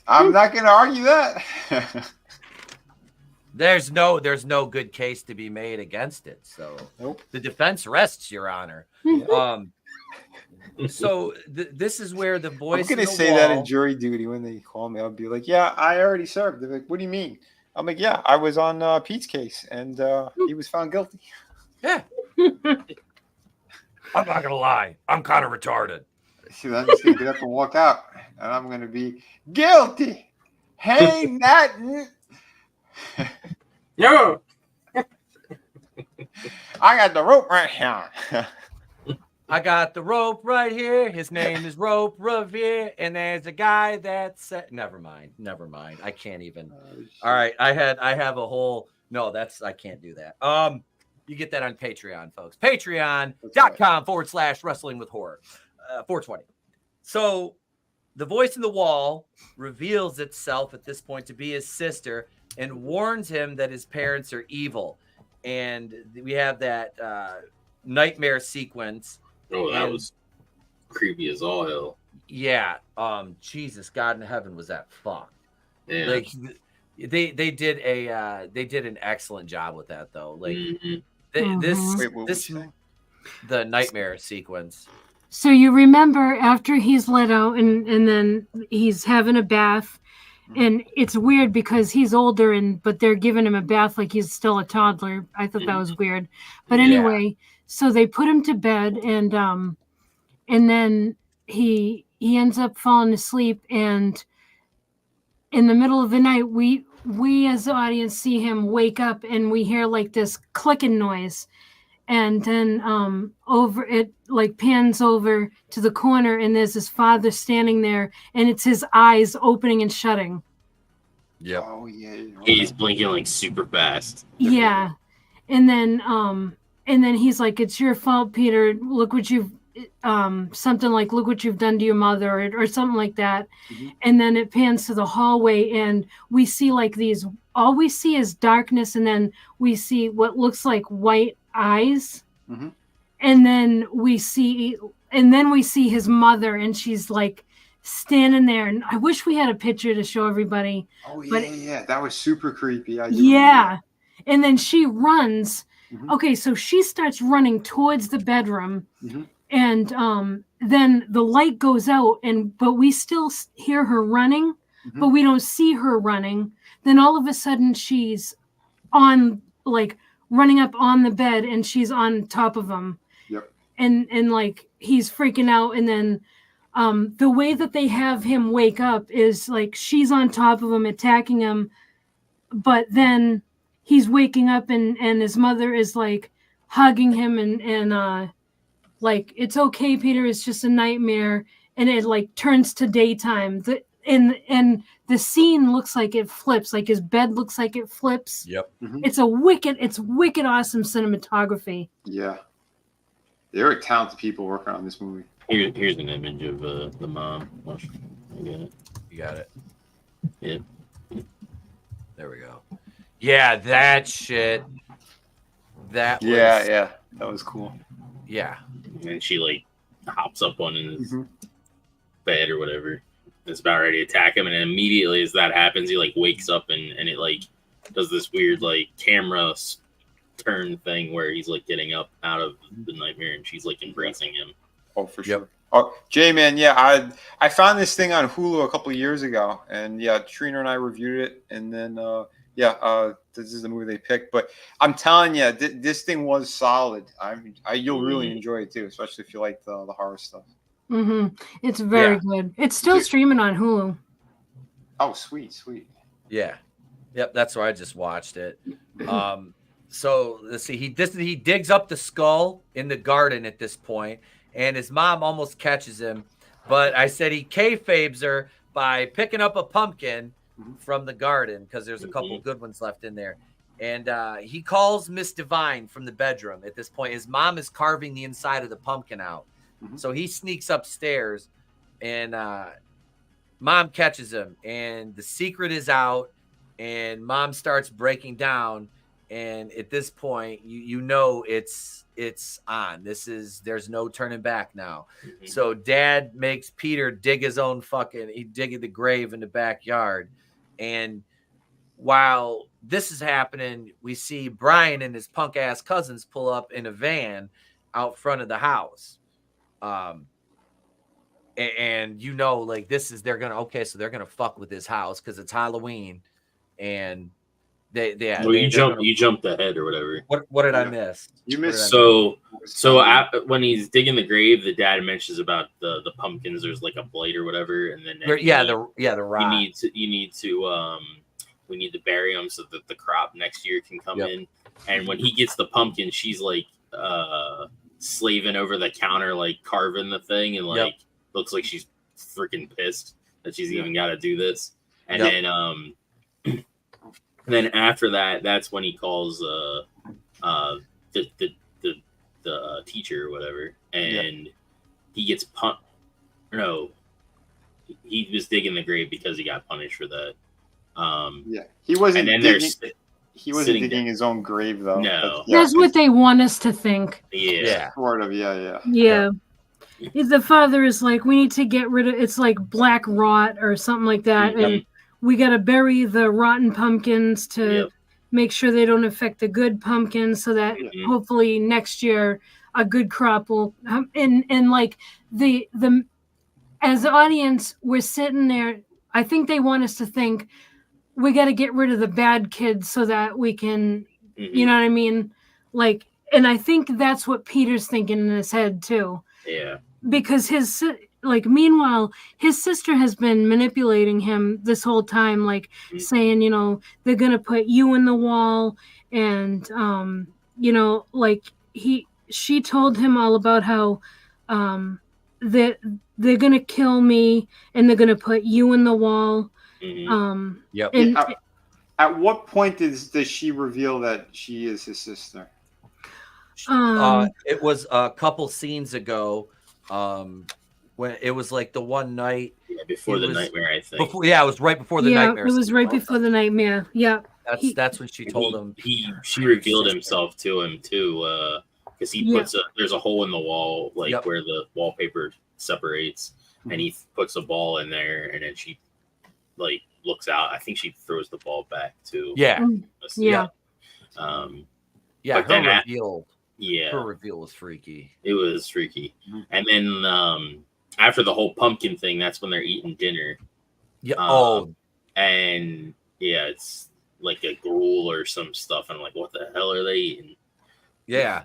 I'm not going to argue that. There's no good case to be made against it. So the defense rests, Your Honor. So this is where the voice. I'm going to say that in jury duty when they call me. I'll be like, "Yeah, I already served." They're like, "What do you mean?" I'm like, "Yeah, I was on Pete's case, and he was found guilty." Yeah. I'm not going to lie. I'm kind of retarded. See, I'm just going to get up and walk out, and I'm going to be guilty. Hey, Nat. No. I got the rope right here. I got the rope right here. His name is Rope Revere, and there's a guy that's never mind. I can't even. All right, I have a whole. No, I can't do that. You get that on Patreon, folks. Patreon.com/wrestling with horror. 420. So the voice in the wall reveals itself at this point to be his sister and warns him that his parents are evil. And we have that nightmare sequence. Oh, that was creepy as all hell. Yeah. Jesus, God in heaven, was that fucked? Yeah. Like they did an excellent job with that though. Like the nightmare sequence. So you remember after he's let out and then he's having a bath, and it's weird because he's older but they're giving him a bath like he's still a toddler. I thought that was weird. But anyway, so they put him to bed, and then he ends up falling asleep, and in the middle of the night we as the audience see him wake up, and we hear like this clicking noise. And then it pans over to the corner, and there's his father standing there, and it's his eyes opening and shutting. Yeah. Oh yeah. He's blinking like super fast. Yeah. And then he's like, "It's your fault, Peter. Look what you've something like, look what you've done to your mother," or something like that. Mm-hmm. And then it pans to the hallway, and we see like these. All we see is darkness, and then we see what looks like white eyes. And then we see his mother, and she's like standing there, and I wish we had a picture to show everybody. Oh yeah, but, yeah, that was super creepy. Yeah, and then she runs. Mm-hmm. Okay, so she starts running towards the bedroom, mm-hmm. and then the light goes out, but we still hear her running, mm-hmm. but we don't see her running. Then all of a sudden she's on, like, running up on the bed, and she's on top of him. Yep. And like he's freaking out, and then the way that they have him wake up is like she's on top of him attacking him, but then he's waking up and his mother is like hugging him and like, it's okay, Peter, it's just a nightmare, and it like turns to daytime. And the scene looks like it flips, like his bed looks like it flips. Yep. Mm-hmm. It's wicked awesome cinematography. Yeah. There are talented people working on this movie. Here's an image of the mom. I get it. You got it. Yeah. There we go. Yeah, that shit. That was... Yeah. That was cool. Yeah. And she like hops up on his mm-hmm. bed or whatever. It's about ready to attack him, and immediately as that happens, he like wakes up and it like does this weird like camera turn thing where he's like getting up out of the nightmare, and she's like embracing him. Oh, for sure. Oh, J-Man, yeah, I found this thing on Hulu a couple of years ago, and yeah, Trina and I reviewed it, and then this is the movie they picked. But I'm telling you, this thing was solid. You'll really enjoy it too, especially if you like the horror stuff. Mm-hmm. It's very good. It's still streaming on Hulu. Oh, sweet. Yeah. Yep, that's where I just watched it. So let's see. He digs up the skull in the garden at this point, and his mom almost catches him. But I said he kayfabes her by picking up a pumpkin from the garden, because there's a couple good ones left in there. And he calls Miss Divine from the bedroom at this point. His mom is carving the inside of the pumpkin out. So he sneaks upstairs, and mom catches him, and the secret is out, and mom starts breaking down. And at this point, you know it's on. There's no turning back now. Mm-hmm. So dad makes Peter dig his own digging the grave in the backyard. And while this is happening, we see Brian and his punk ass cousins pull up in a van out front of the house. And you know, like, they're gonna fuck with this house because it's Halloween, and you jumped ahead or whatever. What did I miss? You missed. When he's digging the grave, the dad mentions about the pumpkins. There's like a blight or whatever, and then the rot. We need to bury them so that the crop next year can come in. And when he gets the pumpkin, she's like slaving over the counter, like carving the thing, and like looks like she's freaking pissed that she's even got to do this. And then after that, that's when he calls the teacher or whatever, and he gets he was digging the grave because he got punished for that. He wasn't. And then he wasn't digging his own grave, though. No, that's what they want us to think. Yeah, sort of. Yeah. The father is like, we need to get rid of. It's like black rot or something like that, and we got to bury the rotten pumpkins to make sure they don't affect the good pumpkins, so that hopefully next year a good crop will. And like the as the audience, we're sitting there. I think they want us to think we got to get rid of the bad kids so that we can, you know what I mean? Like, and I think that's what Peter's thinking in his head too. Yeah. Because meanwhile, his sister has been manipulating him this whole time, like saying, they're going to put you in the wall. And, she told him all about how that they're going to kill me and they're going to put you in the wall. At what point does she reveal that she is his sister? It was a couple scenes ago. When it was like the one night before the nightmare, I think. It was right before the nightmare. It was right before the nightmare. Yeah. That's when she told him. She revealed himself to him too, because he puts there's a hole in the wall, where the wallpaper separates, and he puts a ball in there, and then she like looks out. I think she throws the ball back too. Yeah. Yeah. Yeah, but then her reveal was freaky. It was freaky. And then after the whole pumpkin thing, that's when they're eating dinner. Yeah. And yeah, it's like a gruel or some stuff. And I'm like, what the hell are they eating? Yeah.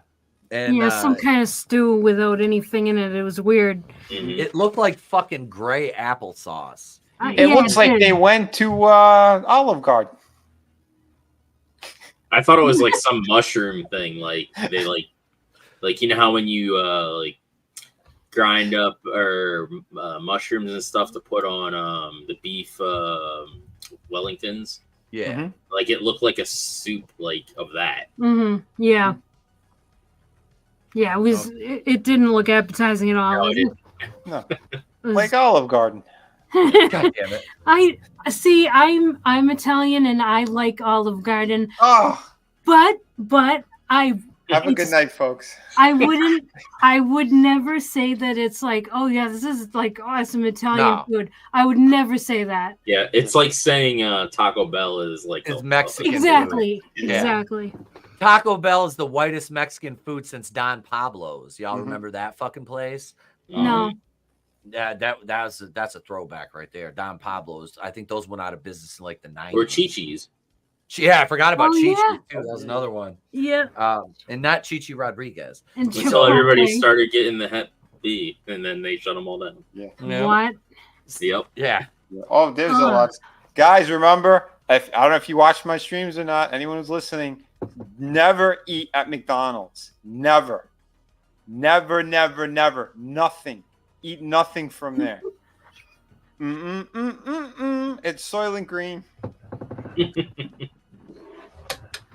And some kind of stew without anything in it. It was weird. It looked like fucking gray applesauce. It looks like they went to Olive Garden. I thought it was like some mushroom thing. Like they like you know how when you like grind up or mushrooms and stuff to put on the beef Wellingtons. Yeah. Like it looked like a soup like of that. Yeah. Yeah, it was. It didn't look appetizing at all. No, it didn't. No. Like Olive Garden. God damn it! I see. I'm Italian and I like Olive Garden. Oh, but I have a good night, folks. I would never say that it's like, oh yeah, this is like awesome Italian food. I would never say that. Yeah, it's like saying Taco Bell is like it's Mexican. Exactly. Food. Exactly. Taco Bell is the whitest Mexican food since Don Pablo's. Y'all remember that fucking place? No. Yeah, that's a throwback right there. Don Pablo's. I think those went out of business in like the 90s. Or Chi-Chi's. Yeah, I forgot about Chi-Chi yeah. too. That was another one. Yeah. And not Chi-Chi Rodriguez. Until everybody started getting the Hep B, and then they shut them all down. Yeah. What? Yep. Yeah. Oh, there's a lot. Guys, remember, I don't know if you watch my streams or not, anyone who's listening, never eat at McDonald's. Never. Never, never, never. Nothing. Eat nothing from there. It's Soylent Green.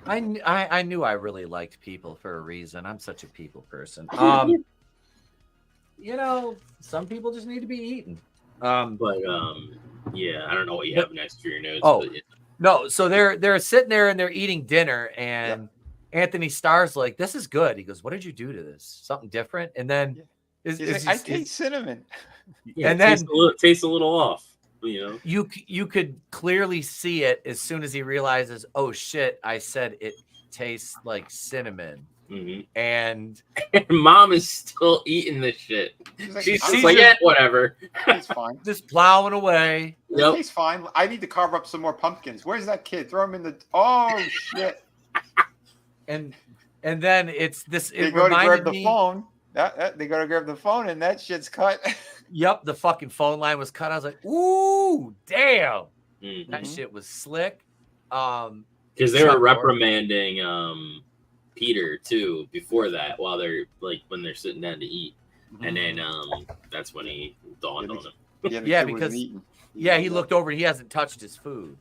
I knew I really liked people for a reason. I'm such a people person. You know, some people just need to be eaten. Yeah, I don't know what you have next to your notes. No, so they're sitting there and they're eating dinner, and Anthony Starr's like, "This is good." He goes, "What did you do to this? Something different?" And then I taste cinnamon. Yeah, and then tastes a little off. You know, you could clearly see it as soon as he realizes, oh shit, I said it tastes like cinnamon. And mom is still eating this shit. She's like, yeah, whatever. It's fine. Just plowing away. It tastes fine. I need to carve up some more pumpkins. Where's that kid? Throw him in the. Oh shit. And then it's this. They go to grab the phone. They go to grab the phone, and that shit's cut. Yep, the fucking phone line was cut. I was like, ooh, damn. That shit was slick. Because they were reprimanding Peter too before that, while they're like when they're sitting down to eat, and then that's when he dawned on him. Yeah, because he looked over and he hasn't touched his food.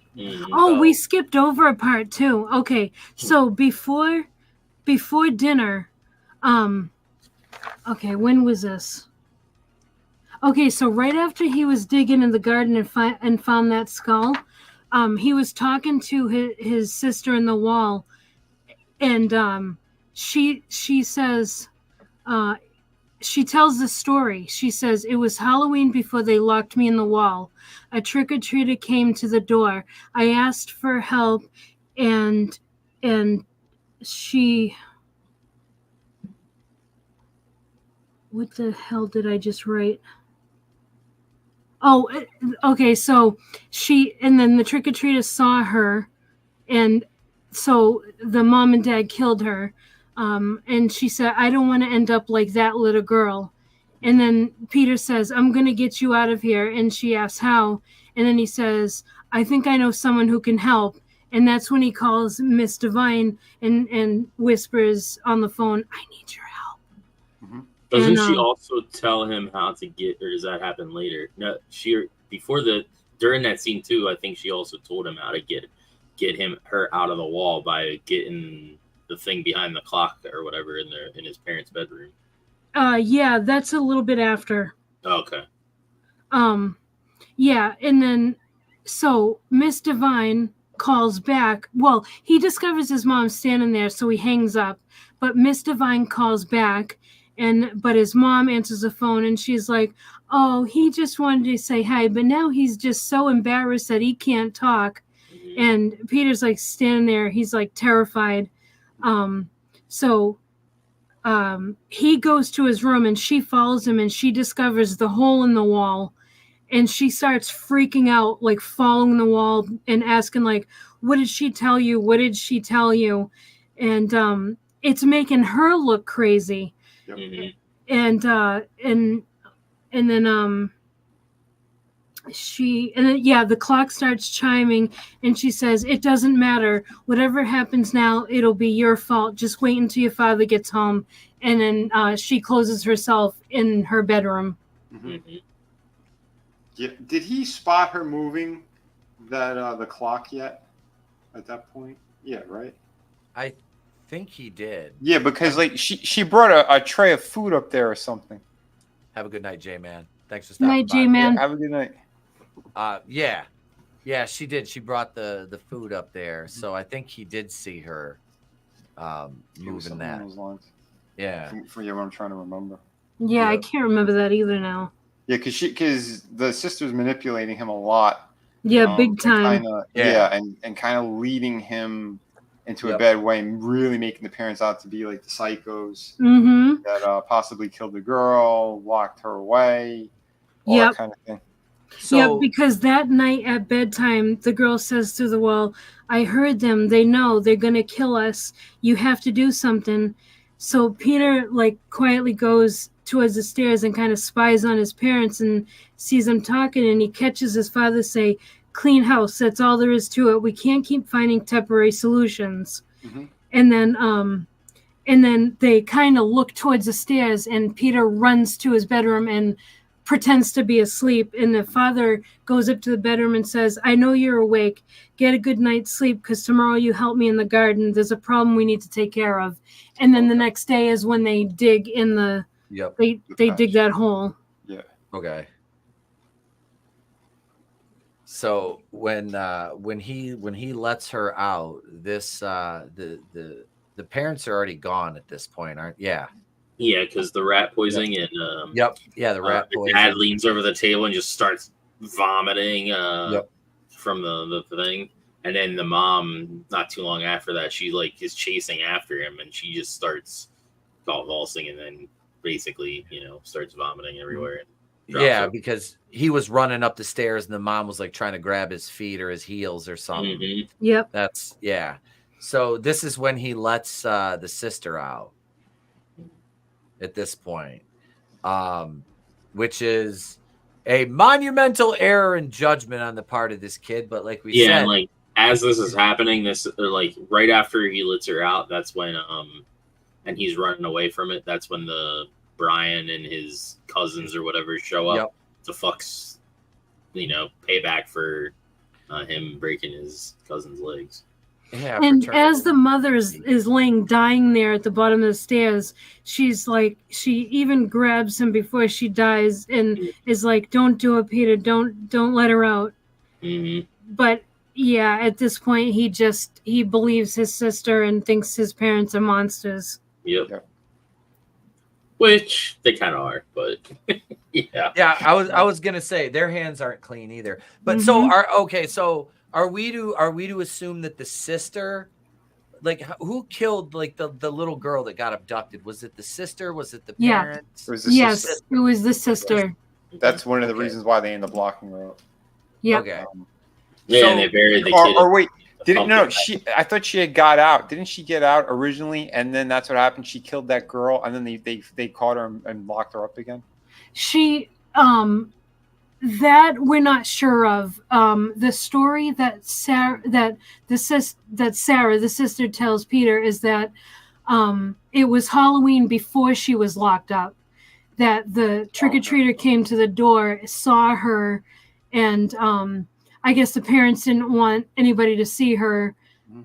Oh, we skipped over a part too. Okay, so before dinner, okay, when was this? Okay, so right after he was digging in the garden and found that skull, he was talking to his sister in the wall, and she says, she tells the story. She says, it was Halloween before they locked me in the wall. A trick-or-treater came to the door. I asked for help, and she... What the hell did I just write? Oh, okay. So and then the trick-or-treater saw her, and so the mom and dad killed her. And she said, I don't want to end up like that little girl. And then Peter says, I'm going to get you out of here. And she asks how. And then he says, I think I know someone who can help. And that's when he calls Miss Divine and whispers on the phone, I need your help. Doesn't she also tell him how to get, or does that happen later? No, during that scene too, I think she also told him how to get her out of the wall by getting the thing behind the clock or whatever in his parents' bedroom. Yeah, that's a little bit after. Okay. Yeah, and then so Miss Divine calls back. Well, he discovers his mom standing there, so he hangs up. But Miss Divine calls back, But his mom answers the phone and she's like, oh, he just wanted to say hi, but now he's just so embarrassed that he can't talk. And Peter's like standing there, he's like terrified. So he goes to his room and she follows him and she discovers the hole in the wall. And she starts freaking out, like following the wall and asking, like, what did she tell you? What did she tell you? And it's making her look crazy. Yep. And then the clock starts chiming and she says, it doesn't matter. Whatever happens now, it'll be your fault. Just wait until your father gets home. And then she closes herself in her bedroom. Mm-hmm. Yeah. Did he spot her moving the clock yet at that point? Yeah, right? I think he did. Yeah, because like she brought a tray of food up there or something. Have a good night, J-Man. Thanks for stopping Night, by. J-Man. Yeah, have a good night. Yeah, she did. She brought the food up there, so I think he did see her moving that. Yeah, for what I'm trying to remember. Yeah, I can't remember that either now. Yeah, because the sister's manipulating him a lot. Yeah, big time. And kind of leading him into a bad way and really making the parents out to be like the psychos that possibly killed the girl, locked her away, all that kind of thing. So, because that night at bedtime, the girl says through the wall, I heard them. They know they're going to kill us. You have to do something. So Peter like quietly goes towards the stairs and kind of spies on his parents and sees them talking, and he catches his father say, clean house, that's all there is to it. We can't keep finding temporary solutions. And then they kind of look towards the stairs and Peter runs to his bedroom and pretends to be asleep, and the father goes up to the bedroom and says, I know you're awake. Get a good night's sleep because tomorrow you help me in the garden. There's a problem we need to take care of. And then the next day is when they dig in the they dig that hole. Yeah. Okay. So when he lets her out, this the parents are already gone at this point, aren't? Yeah, because the rat poisoning and the rat poisoning. Dad leans over the table and just starts vomiting from the thing, and then the mom, not too long after that, she like is chasing after him and she just starts convulsing and then basically starts vomiting everywhere. Yeah, because he was running up the stairs and the mom was like trying to grab his feet or his heels or something. Yep. That's So this is when he lets the sister out at this point, which is a monumental error in judgment on the part of this kid. But like we said, like as this is happening, this like right after he lets her out, that's when and he's running away from it. That's when the Brian and his cousins or whatever show up to fucks, payback for him breaking his cousin's legs. Yeah, and as the mother is laying dying there at the bottom of the stairs, she's like, she even grabs him before she dies and is like, don't do it, Peter, don't let her out. But yeah, at this point he believes his sister and thinks his parents are monsters. Which they kind of are, but yeah. I was gonna say their hands aren't clean either. But so are we to assume that the sister, like who killed like the little girl that got abducted? Was it the sister? Was it the parents? Yes, it was the sister. That's one of the reasons why they end up locking her up. Yeah. Okay. And they buried the kid. Or wait. I thought she had got out. Didn't she get out originally? And then that's what happened. She killed that girl, and then they caught her and locked her up again. She that we're not sure of. The story that Sarah, the sister tells Peter, is that it was Halloween before she was locked up. That the trick-or-treater came to the door, saw her, and I guess the parents didn't want anybody to see her,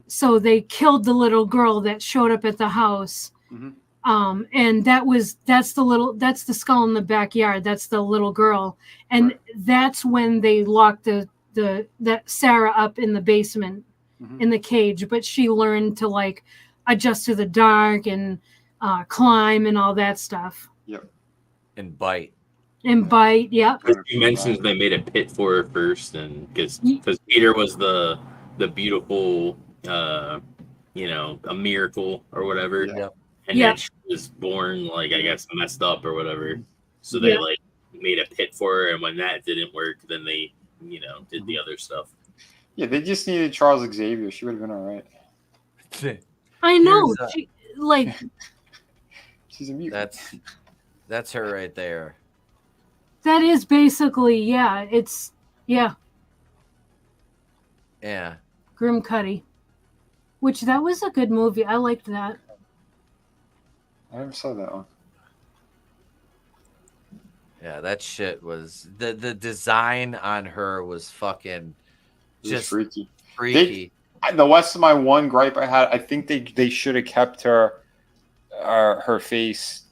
so they killed the little girl that showed up at the house. And that's the skull in the backyard. That's the little girl, and that's when they locked that Sarah up in the basement in the cage. But she learned to like adjust to the dark and climb and all that stuff. Yep. And bite. And bite, yep. You mentioned they made a pit for her first, and because Peter was the beautiful, a miracle or whatever. Yep. And then she was born, like, I guess, messed up or whatever. So they like made a pit for her, and when that didn't work, then they, did the other stuff. Yeah, they just needed Charles Xavier. She would have been all right. I know. She's a mutant. That's her right there. That is basically, it's, Yeah. Grim Cuddy. Which, that was a good movie. I liked that. I never saw that one. Yeah, that shit was... The design on her was fucking... Just freaky. The West of my one gripe I had, I think they should have kept her face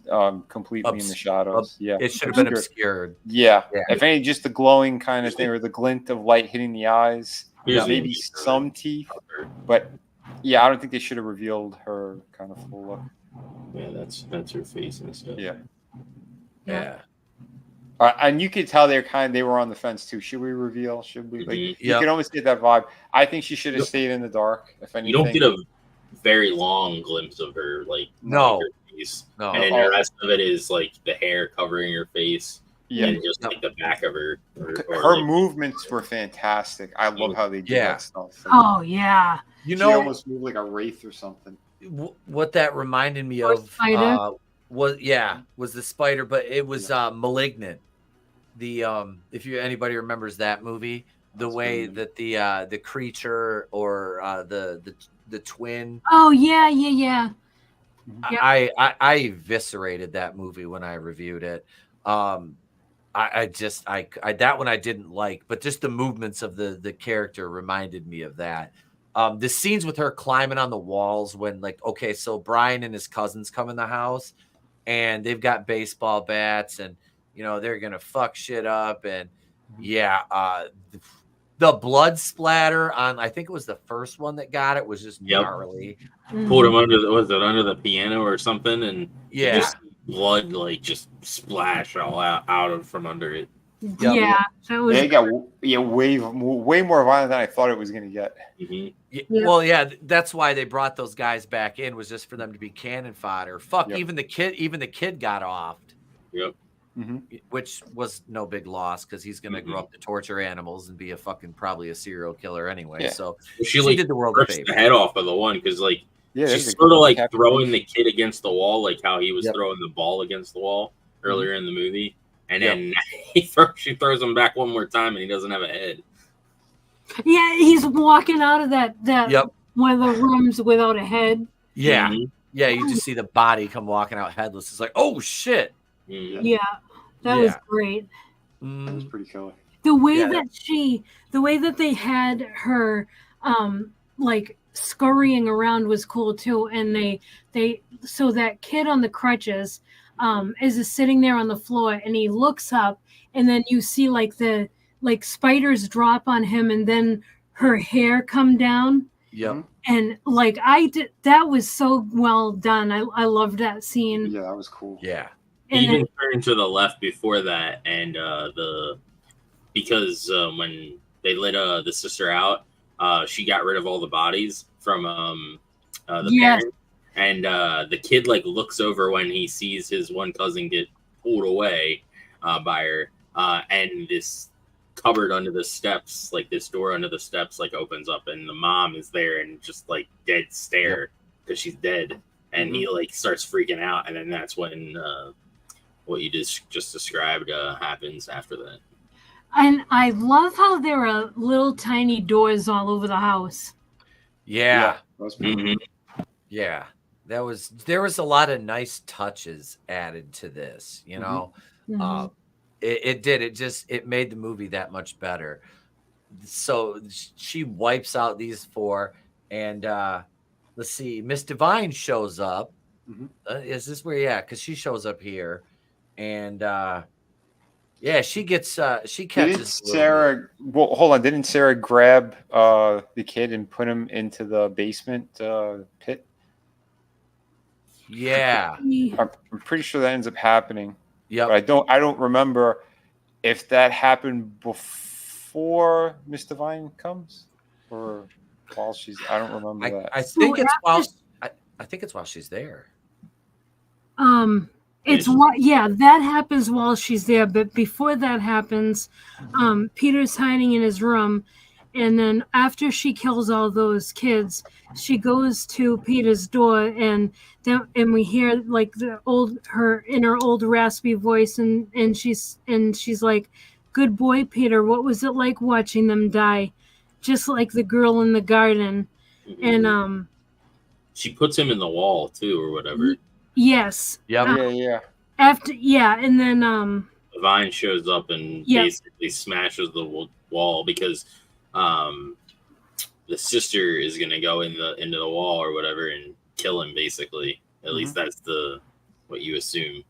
completely in the shadows. It should have been obscured. Yeah. If any, just the glowing kind of thing, or the glint of light hitting the eyes. Maybe some teeth. But yeah, I don't think they should have revealed her kind of full look. Yeah, that's her face and stuff. Yeah. And you could tell they were on the fence too. Should we reveal? Should we? Like, you could almost get that vibe. I think she should have stayed in the dark. If anything, you don't get a very long glimpse of her, like her face. No. And then the rest of it is like the hair covering her face, and just like the back of her. Her movements were fantastic. I love how they did that stuff. Oh yeah. She almost moved like a wraith or something. What that reminded me of was the spider, but it was Malignant. The if anybody remembers that movie, the way that the creature or the twin. Oh yeah. I eviscerated that movie when I reviewed it. I that one I didn't like, but just the movements of the character reminded me of that. The scenes with her climbing on the walls when so Brian and his cousins come in the house and they've got baseball bats and they're gonna fuck shit up and the blood splatter on I think it was the first one that got it was just gnarly. Pulled him under under the piano or something and just blood just splash all out from under it. Yeah, that was. It got way more violent than I thought it was going to get. Mm-hmm. Well, that's why they brought those guys back in, was just for them to be cannon fodder. Fuck, even the kid got offed. Yep. Which was no big loss because he's going to grow up to torture animals and be probably a serial killer anyway. Yeah. So she did the world a favor. The head off of the one because she's sort of throwing the kid against the wall, like how he was throwing the ball against the wall earlier in the movie. And then she throws him back one more time, and he doesn't have a head. Yeah, he's walking out of that one of the rooms without a head. Yeah, yeah. You just see the body come walking out headless. It's like, oh shit. Yeah, that was great. That was pretty killer. The way that they had her, scurrying around was cool too. And so that kid on the crutches. Is sitting there on the floor and he looks up and then you see the spiders drop on him and then her hair come down. Yep. And that was so well done. I loved that scene. Yeah, that was cool. Yeah. He even turned to the left before that and because when they let the sister out, she got rid of all the bodies from the parents. And the kid looks over when he sees his one cousin get pulled away by her, and this cupboard under the steps, this door under the steps, opens up, and the mom is there and just dead stare because she's dead, and he starts freaking out, and then that's when what you just described happens after that. And I love how there are little tiny doors all over the house. Yeah. Mm-hmm. Yeah. There was a lot of nice touches added to this, it made the movie that much better. So she wipes out these four and let's see, Miss Divine shows up. Is this where because she shows up here and she catches Sarah. Well, hold on, didn't Sarah grab the kid and put him into the basement pit? Yeah. I'm pretty sure that ends up happening. Yeah. But I don't remember if that happened before Miss Divine comes or while she's. I don't remember that. I think it's while. I think it's while she's there. It's what, yeah, that happens while she's there, but before that happens, Peter's hiding in his room, and then after she kills all those kids, she goes to Peter's door, and we hear like her in her old raspy voice, and she's like, "Good boy, Peter. What was it like watching them die, just like the girl in the garden?" And she puts him in the wall too, or whatever. Yes. Yep. Yeah. And then Divine shows up and basically smashes the wall because the sister is gonna go into the wall or whatever and kill him. Basically, at least that's what you assume.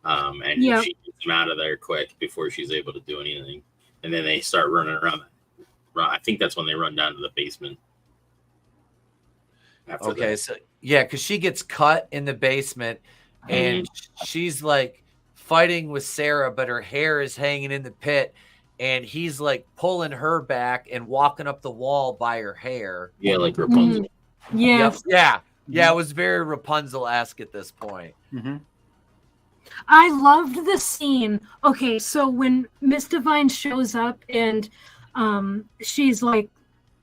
And she gets him out of there quick before she's able to do anything. And then they start running around. I think that's when they run down to the basement. Okay, so yeah, because she gets cut in the basement, and she's like fighting with Sarah, but her hair is hanging in the pit, and he's like pulling her back and walking up the wall by her hair. Yeah, like Rapunzel. Yes. Yeah. It was very Rapunzel-esque at this point. I loved the scene. Okay, so when Miss Divine shows up and she's like,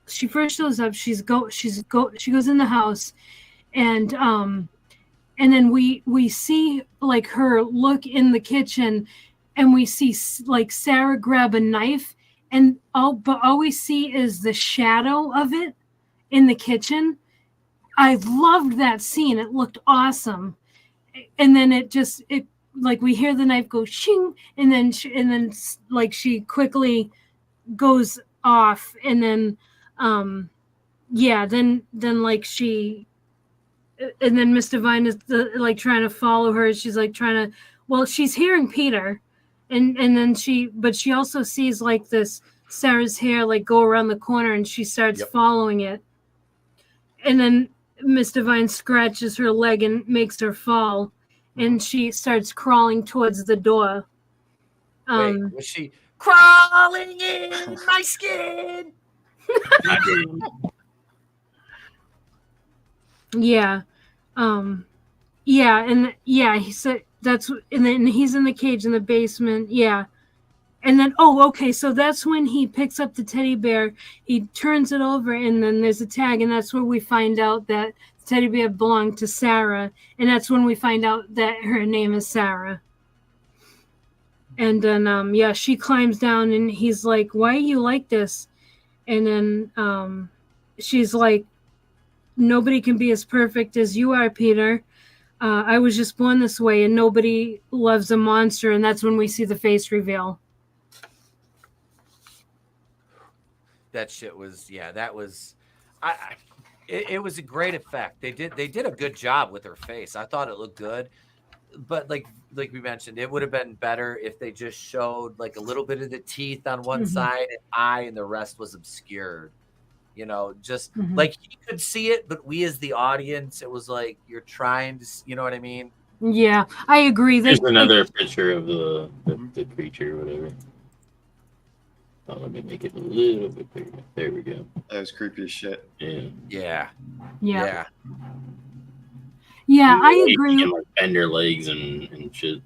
she first shows up, she goes in the house, and then we see like her look in the kitchen, and we see like Sarah grab a knife, but all we see is the shadow of it in the kitchen. I loved that scene. It looked awesome. And then it like we hear the knife go shing, and then she quickly goes off, and then then like she, and then Miss Divine is like trying to follow her. She's like trying to, well, she's hearing Peter, and then she also sees like this Sarah's hair like go around the corner, and she starts following it, and then Miss Divine scratches her leg and makes her fall, and she starts crawling towards the door. Wait, was she crawling in my skin? He said that's, and then he's in the cage in the basement. Yeah. And then, so that's when he picks up the teddy bear, he turns it over, and then there's a tag, and that's where we find out that the teddy bear belonged to Sarah, and that's when we find out that her name is Sarah. And then, she climbs down, and he's like, "Why are you like this?" And then she's like, "Nobody can be as perfect as you are, Peter. I was just born this way, and nobody loves a monster." And that's when we see the face reveal. That shit was, that was, it was a great effect. They did a good job with her face. I thought it looked good, but like we mentioned, it would have been better if they just showed like a little bit of the teeth on one side and eye, and the rest was obscured. Just like he could see it, but we as the audience, it was like you're trying to, you know what I mean? Yeah, I agree. There's another picture of the creature or whatever. Oh, let me make it a little bit bigger. There we go. That was creepy as shit. Yeah, I agree. Can, like, bend their legs and shit.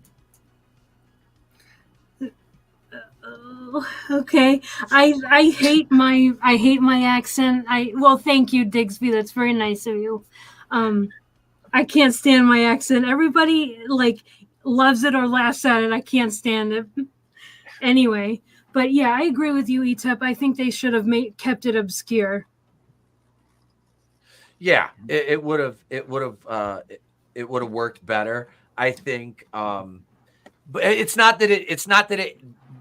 Okay, I hate my accent. Thank you, Digsby. That's very nice of you. I can't stand my accent. Everybody like loves it or laughs at it. I can't stand it. Anyway, but yeah, I agree with you, Etep. I think they should have kept it obscure. Yeah, it would have worked better, I think. But it's not that it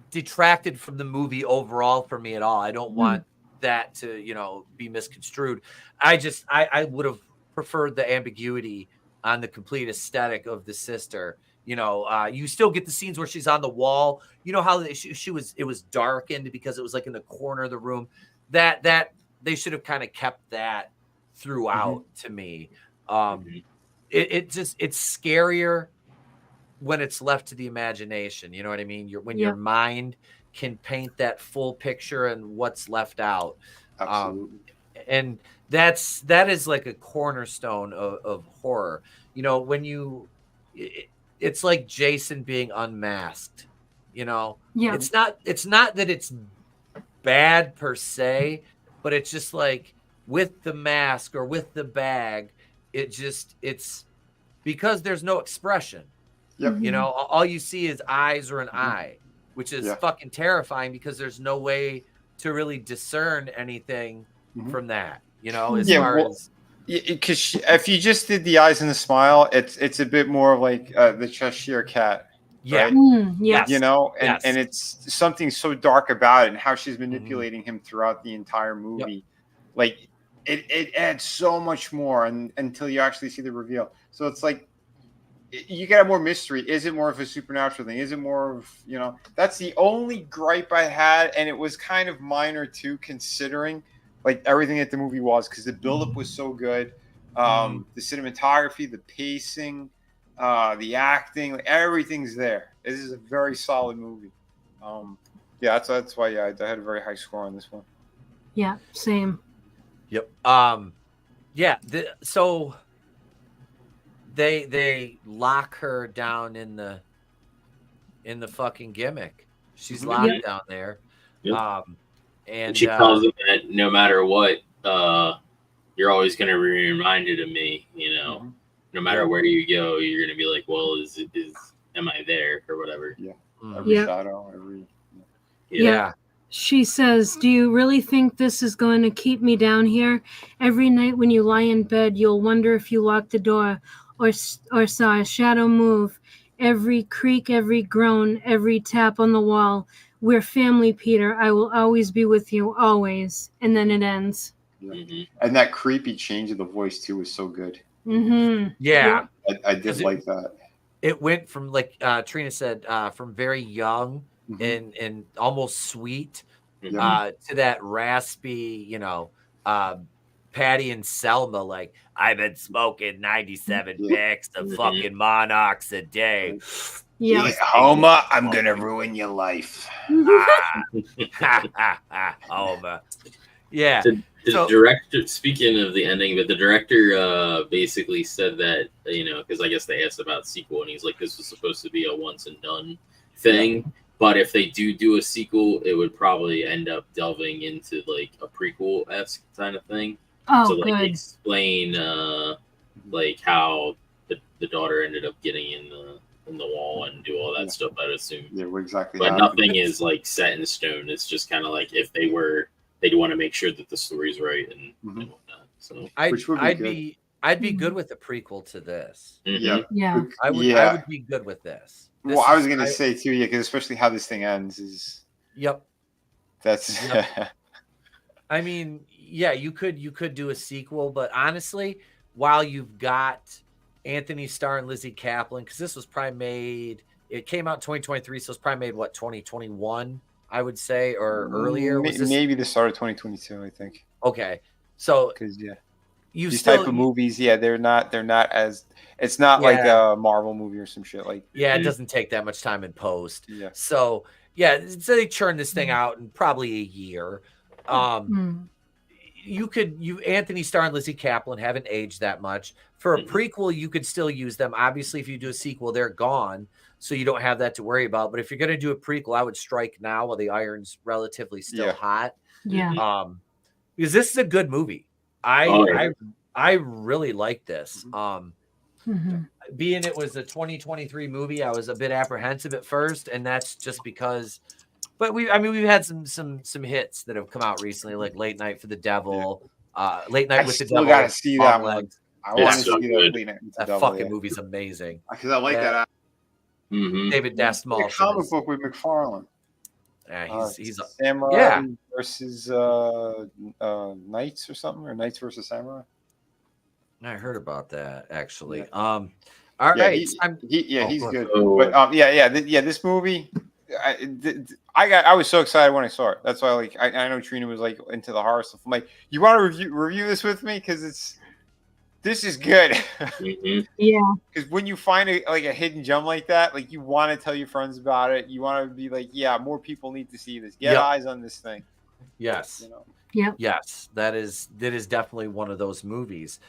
detracted from the movie overall for me at all. I don't want that to be misconstrued. I would have preferred the ambiguity on the complete aesthetic of the sister. You still get the scenes where she's on the wall. You know how it was darkened because it was like in the corner of the room. That they should have kind of kept that throughout to me. it's scarier when it's left to the imagination. You know what I mean? When your mind can paint that full picture and what's left out. Absolutely. And that is like a cornerstone of horror. You know, when it's like Jason being unmasked, you know, it's not that it's bad per se, but it's just like with the mask or with the bag, it's because there's no expression. Yep. You know, all you see is eyes or an eye, which is fucking terrifying because there's no way to really discern anything from that, you know, as far as because if you just did the eyes and the smile, it's a bit more of like the Cheshire Cat. Yeah. Right? Yes. You know, and it's something so dark about it and how she's manipulating him throughout the entire movie. Like it adds so much more until you actually see the reveal. So it's like you got more mystery. Is it more of a supernatural thing? Is it more of, you know, that's the only gripe I had. And it was kind of minor too, considering like everything that the movie was, because the buildup was so good. The cinematography, the pacing, the acting, like, everything's there. This is a very solid movie. That's why I had a very high score on this one. Yeah, same. Yep. So they lock her down in the fucking gimmick. She's locked down there. Yep. And she tells him that no matter what, you're always going to be reminded of me, you know. No matter where you go, you're going to be like, well, am I there or whatever? Yeah. Every shadow, Yeah. She says, do you really think this is going to keep me down here? Every night when you lie in bed, you'll wonder if you locked the door or saw a shadow move. Every creak, every groan, every tap on the wall. We're family, Peter. I will always be with you, always. And then it ends. Yeah. And that creepy change of the voice, too, was so good. Yeah. I did like that. It went from, like Trina said, from very young and almost sweet to that raspy, you know, Patty and Selma, like, I've been smoking 97 packs of fucking Monarchs a day. Yeah. Like, Homer, I'm going to ruin your life. Homer. Yeah. The director, speaking of the ending, but the director basically said that, you know, because I guess they asked about sequel, and he's like, this was supposed to be a once and done thing. But if they do a sequel, it would probably end up delving into like a prequel-esque kind of thing. Oh, so like good. Explain like how the daughter ended up getting in the wall and do all that stuff, I'd assume. Yeah, exactly. But nothing is like set in stone. It's just kind of like if they want to make sure that the story's right and whatnot. So I'd be good with a prequel to this. Yeah. I would be good with this. Well, I was going to say too, because especially how this thing ends is. Yep. That's. I mean, yeah, you could do a sequel, but honestly, while you've got Anthony Starr and Lizzie Kaplan, because this was probably made, it came out in 2023, so it's probably made 2021, I would say, or earlier. Maybe the start of 2022, I think. Okay, so because these type of movies, they're not as. It's not like a Marvel movie or some shit like. Yeah, it doesn't take that much time in post. Yeah. So they churn this thing out in probably a year. You Anthony Starr and Lizzie Kaplan haven't aged that much. For a prequel, you could still use them. Obviously, if you do a sequel, they're gone, so you don't have that to worry about. But if you're going to do a prequel, I would strike now while the iron's relatively still hot. Yeah. Because this is a good movie. I really like this. Being it was a 2023 movie, I was a bit apprehensive at first, and that's just because. But we've had some hits that have come out recently, like Late Night for the Devil, Late Night with the Devil. I got to see that one. I want to see that Late Night with the Devil. That fucking movie's amazing. Because I like that. David Dastmalchian. The comic book with McFarlane. Yeah, he's a Samurai versus Knights or something, or Knights versus Samurai. I heard about that actually. All right, he's good. But this movie. I was so excited when I saw it. That's why, I know Trina was like into the horror stuff. I'm like, you want to review this with me? Because this is good. Yeah. Because when you find a hidden gem like that, like you want to tell your friends about it. You want to be like, yeah, more people need to see this. Get eyes on this thing. Yes. You know? Yep. Yes, that is definitely one of those movies.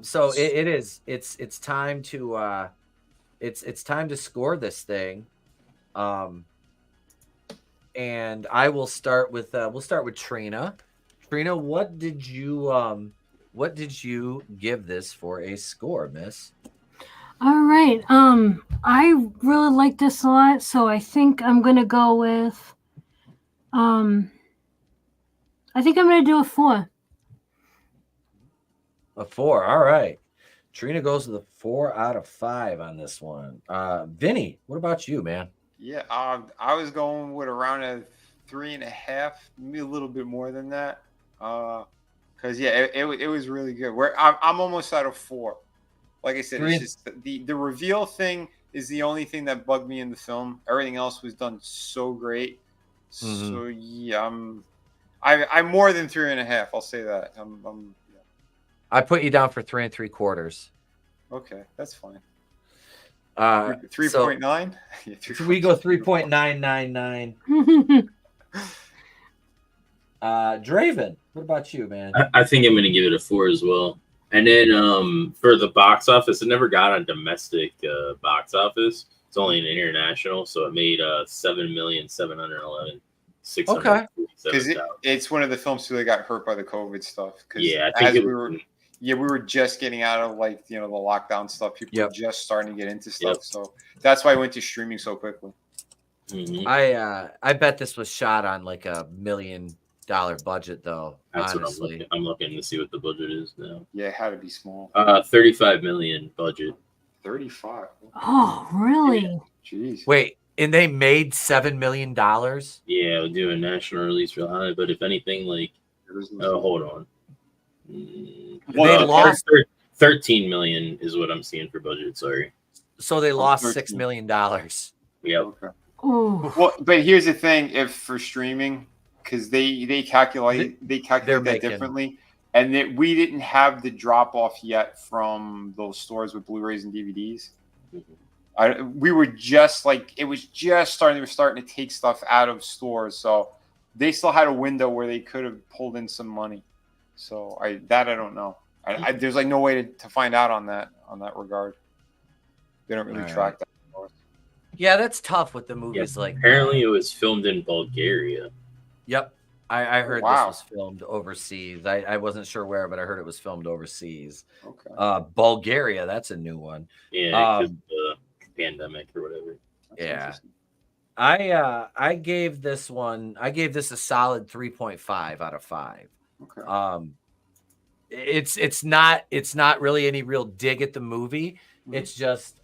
So it's time to it's time to score this thing. And I will start with we'll start with Trina. Trina, what did you give this for a score, miss? All right. I really like this a lot, so I think I'm gonna go with I think I'm gonna do a 4. A 4. All right. Trina goes with a 4 out of 5 on this one. Vinny, what about you, man? Yeah, I was going with around a 3.5, maybe a little bit more than that. Because it was really good. I'm almost out of 4. Like I said, it's just the reveal thing is the only thing that bugged me in the film. Everything else was done so great. So yeah, I'm more than 3.5. I'll say that. I put you down for 3 3/4. Okay, that's fine. 3.9. So we go 3.999. Draven, what about you, man? I think I'm going to give it a 4 as well. And then for the box office, it never got on domestic box office. It's only an international, so it made $7,711,600. Okay, because it's one of the films too that got hurt by the COVID stuff. Yeah, I think we were just getting out of the lockdown stuff. People were just starting to get into stuff, so that's why I went to streaming so quickly. I bet this was shot on like $1 million budget, though. That's honestly, what I'm looking to see what the budget is now. Yeah, it had to be small. 35 million budget. 35. Oh, really? Jeez. Wait, and they made $7 million? Yeah, we'll do a national release real high, but if anything, hold on. They lost 13 million is what I'm seeing for budget. Sorry. So they lost $6 million. Yep. Okay. Well, but here's the thing: if for streaming, because they calculate that differently, and that we didn't have the drop off yet from those stores with Blu-rays and DVDs. We were just it was just starting. They were starting to take stuff out of stores, so they still had a window where they could have pulled in some money. So I don't know. There's no way to find out on that regard. They don't really track that. Yeah, that's tough with the movies. Apparently, it was filmed in Bulgaria. Yep, I heard this was filmed overseas. I wasn't sure where, but I heard it was filmed overseas. Okay. Bulgaria, that's a new one. Yeah, because of the pandemic or whatever. That's I gave this a solid 3.5 out of 5. Okay. It's not really any real dig at the movie. Mm-hmm. It's just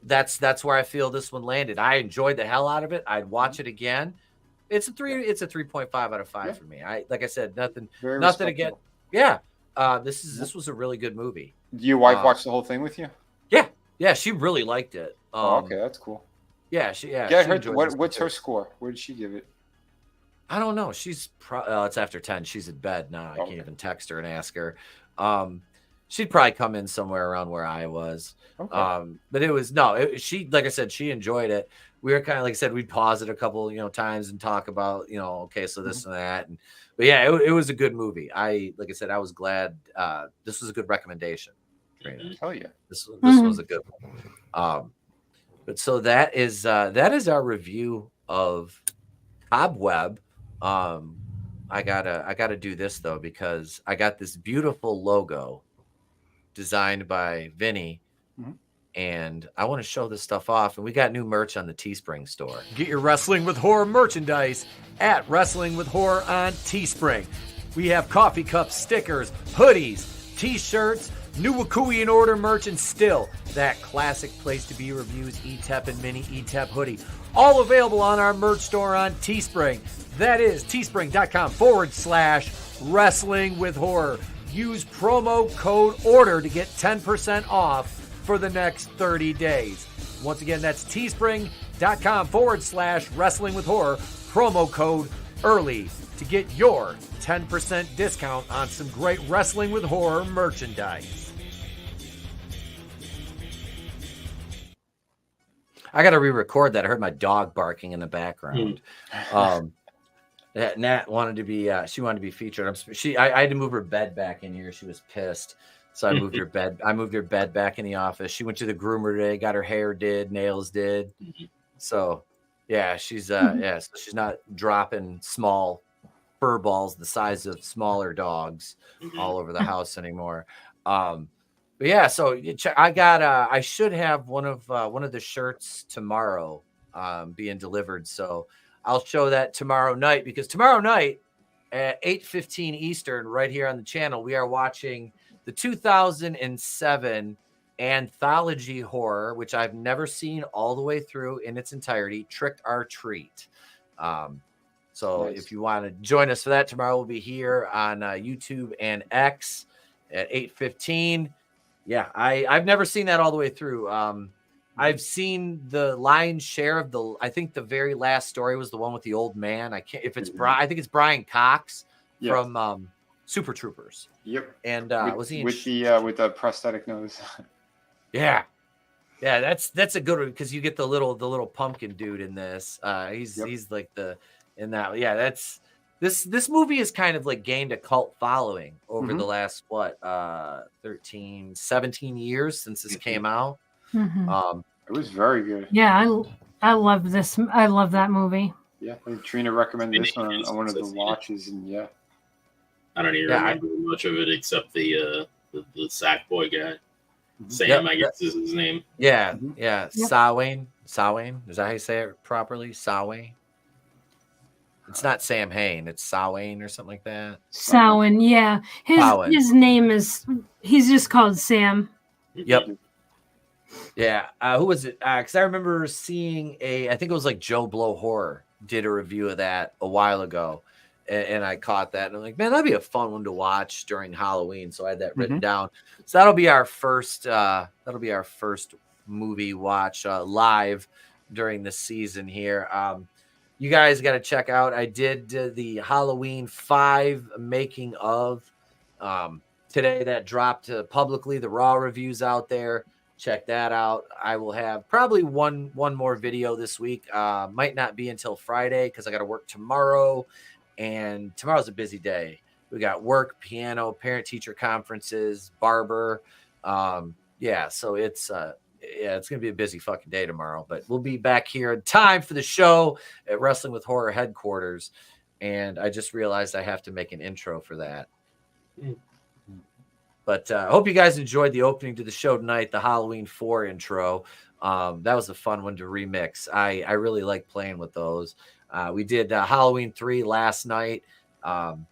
that's where I feel this one landed. I enjoyed the hell out of it. I'd watch it again. It's a 3.5 out of 5 for me. Like I said, nothing again. Yeah. This was a really good movie. Do your wife watch the whole thing with you? Yeah, she really liked it. Okay, that's cool. Yeah, what's her score? Where did she give it? I don't know. She's it's after 10. She's in bed now. I can't even text her and ask her. She'd probably come in somewhere around where I was. Okay. But it was she, like I said, she enjoyed it. We were kind of, like I said, we'd pause it a couple, times and talk about, okay, so this and that. But yeah, it was a good movie. Like I said, I was glad. This was a good recommendation. Hell yeah. This was a good one. But so that is our review of Cobweb. I gotta do this though, because I got this beautiful logo designed by Vinny, and I want to show this stuff off. And we got new merch on the Teespring store. Get your Wrestling with Horror merchandise at Wrestling with Horror on Teespring. We have coffee cups, stickers, hoodies, t-shirts, new Wakui in order merch, and still that classic place to be reviews, Etep and mini Etep hoodie. All available on our merch store on Teespring. That is teespring.com/wrestling with horror. Use promo code ORDER to get 10% off for the next 30 days. Once again, that's teespring.com/wrestling with horror. Promo code EARLY to get your 10% discount on some great Wrestling with Horror merchandise. I got to re-record that. I heard my dog barking in the background. Nat wanted to be. She wanted to be featured. I had to move her bed back in here. She was pissed, so I moved her bed. I moved her bed back in the office. She went to the groomer today. Got her hair did, nails did. So yeah, she's so she's not dropping small fur balls the size of smaller dogs all over the house anymore. But yeah, so I should have one of the shirts tomorrow being delivered. So I'll show that tomorrow night, because tomorrow night at 8:15 Eastern, right here on the channel, we are watching the 2007 anthology horror, which I've never seen all the way through in its entirety, Trick or Treat. So if you want to join us for that, tomorrow we'll be here on YouTube and X at 8:15. Yeah, I've never seen that all the way through. I've seen the lion's share of I think the very last story was the one with the old man. I think it's Brian Cox from Super Troopers. Yep. And was he with the prosthetic nose? Yeah, that's a good one, because you get the little pumpkin dude in this. He's like that's this movie has kind of like gained a cult following over the last 17 years since this came out. It was very good. Yeah, I love this. I love that movie. Yeah, I think Trina recommended this one on one of the watches, and I don't even remember much of it except the sack boy guy. Sam, I guess is his name. Yeah. Sawane. Is that how you say it properly? Sawane. It's not Sam Hain. It's Sawane or something like that. Samhain, yeah. His name is. He's just called Sam. Yep. Yeah. Who was it? Because I remember seeing I think it was like Joe Blow Horror did a review of that a while ago, and I caught that, and I'm like, man, that'd be a fun one to watch during Halloween. So I had that written down. So that'll be our first. Movie watch live during the season here. You guys got to check out. I did the Halloween 5 making of today. That dropped publicly. The raw reviews out there. Check that out. I will have probably one more video this week. Might not be until Friday, because I got to work tomorrow, and tomorrow's a busy day. We got work, piano, parent-teacher conferences, barber. So it's going to be a busy fucking day tomorrow, but we'll be back here in time for the show at Wrestling with Horror headquarters. And I just realized I have to make an intro for that. But I hope you guys enjoyed the opening to the show tonight, the Halloween 4 intro. That was a fun one to remix. I really like playing with those. We did Halloween 3 last night on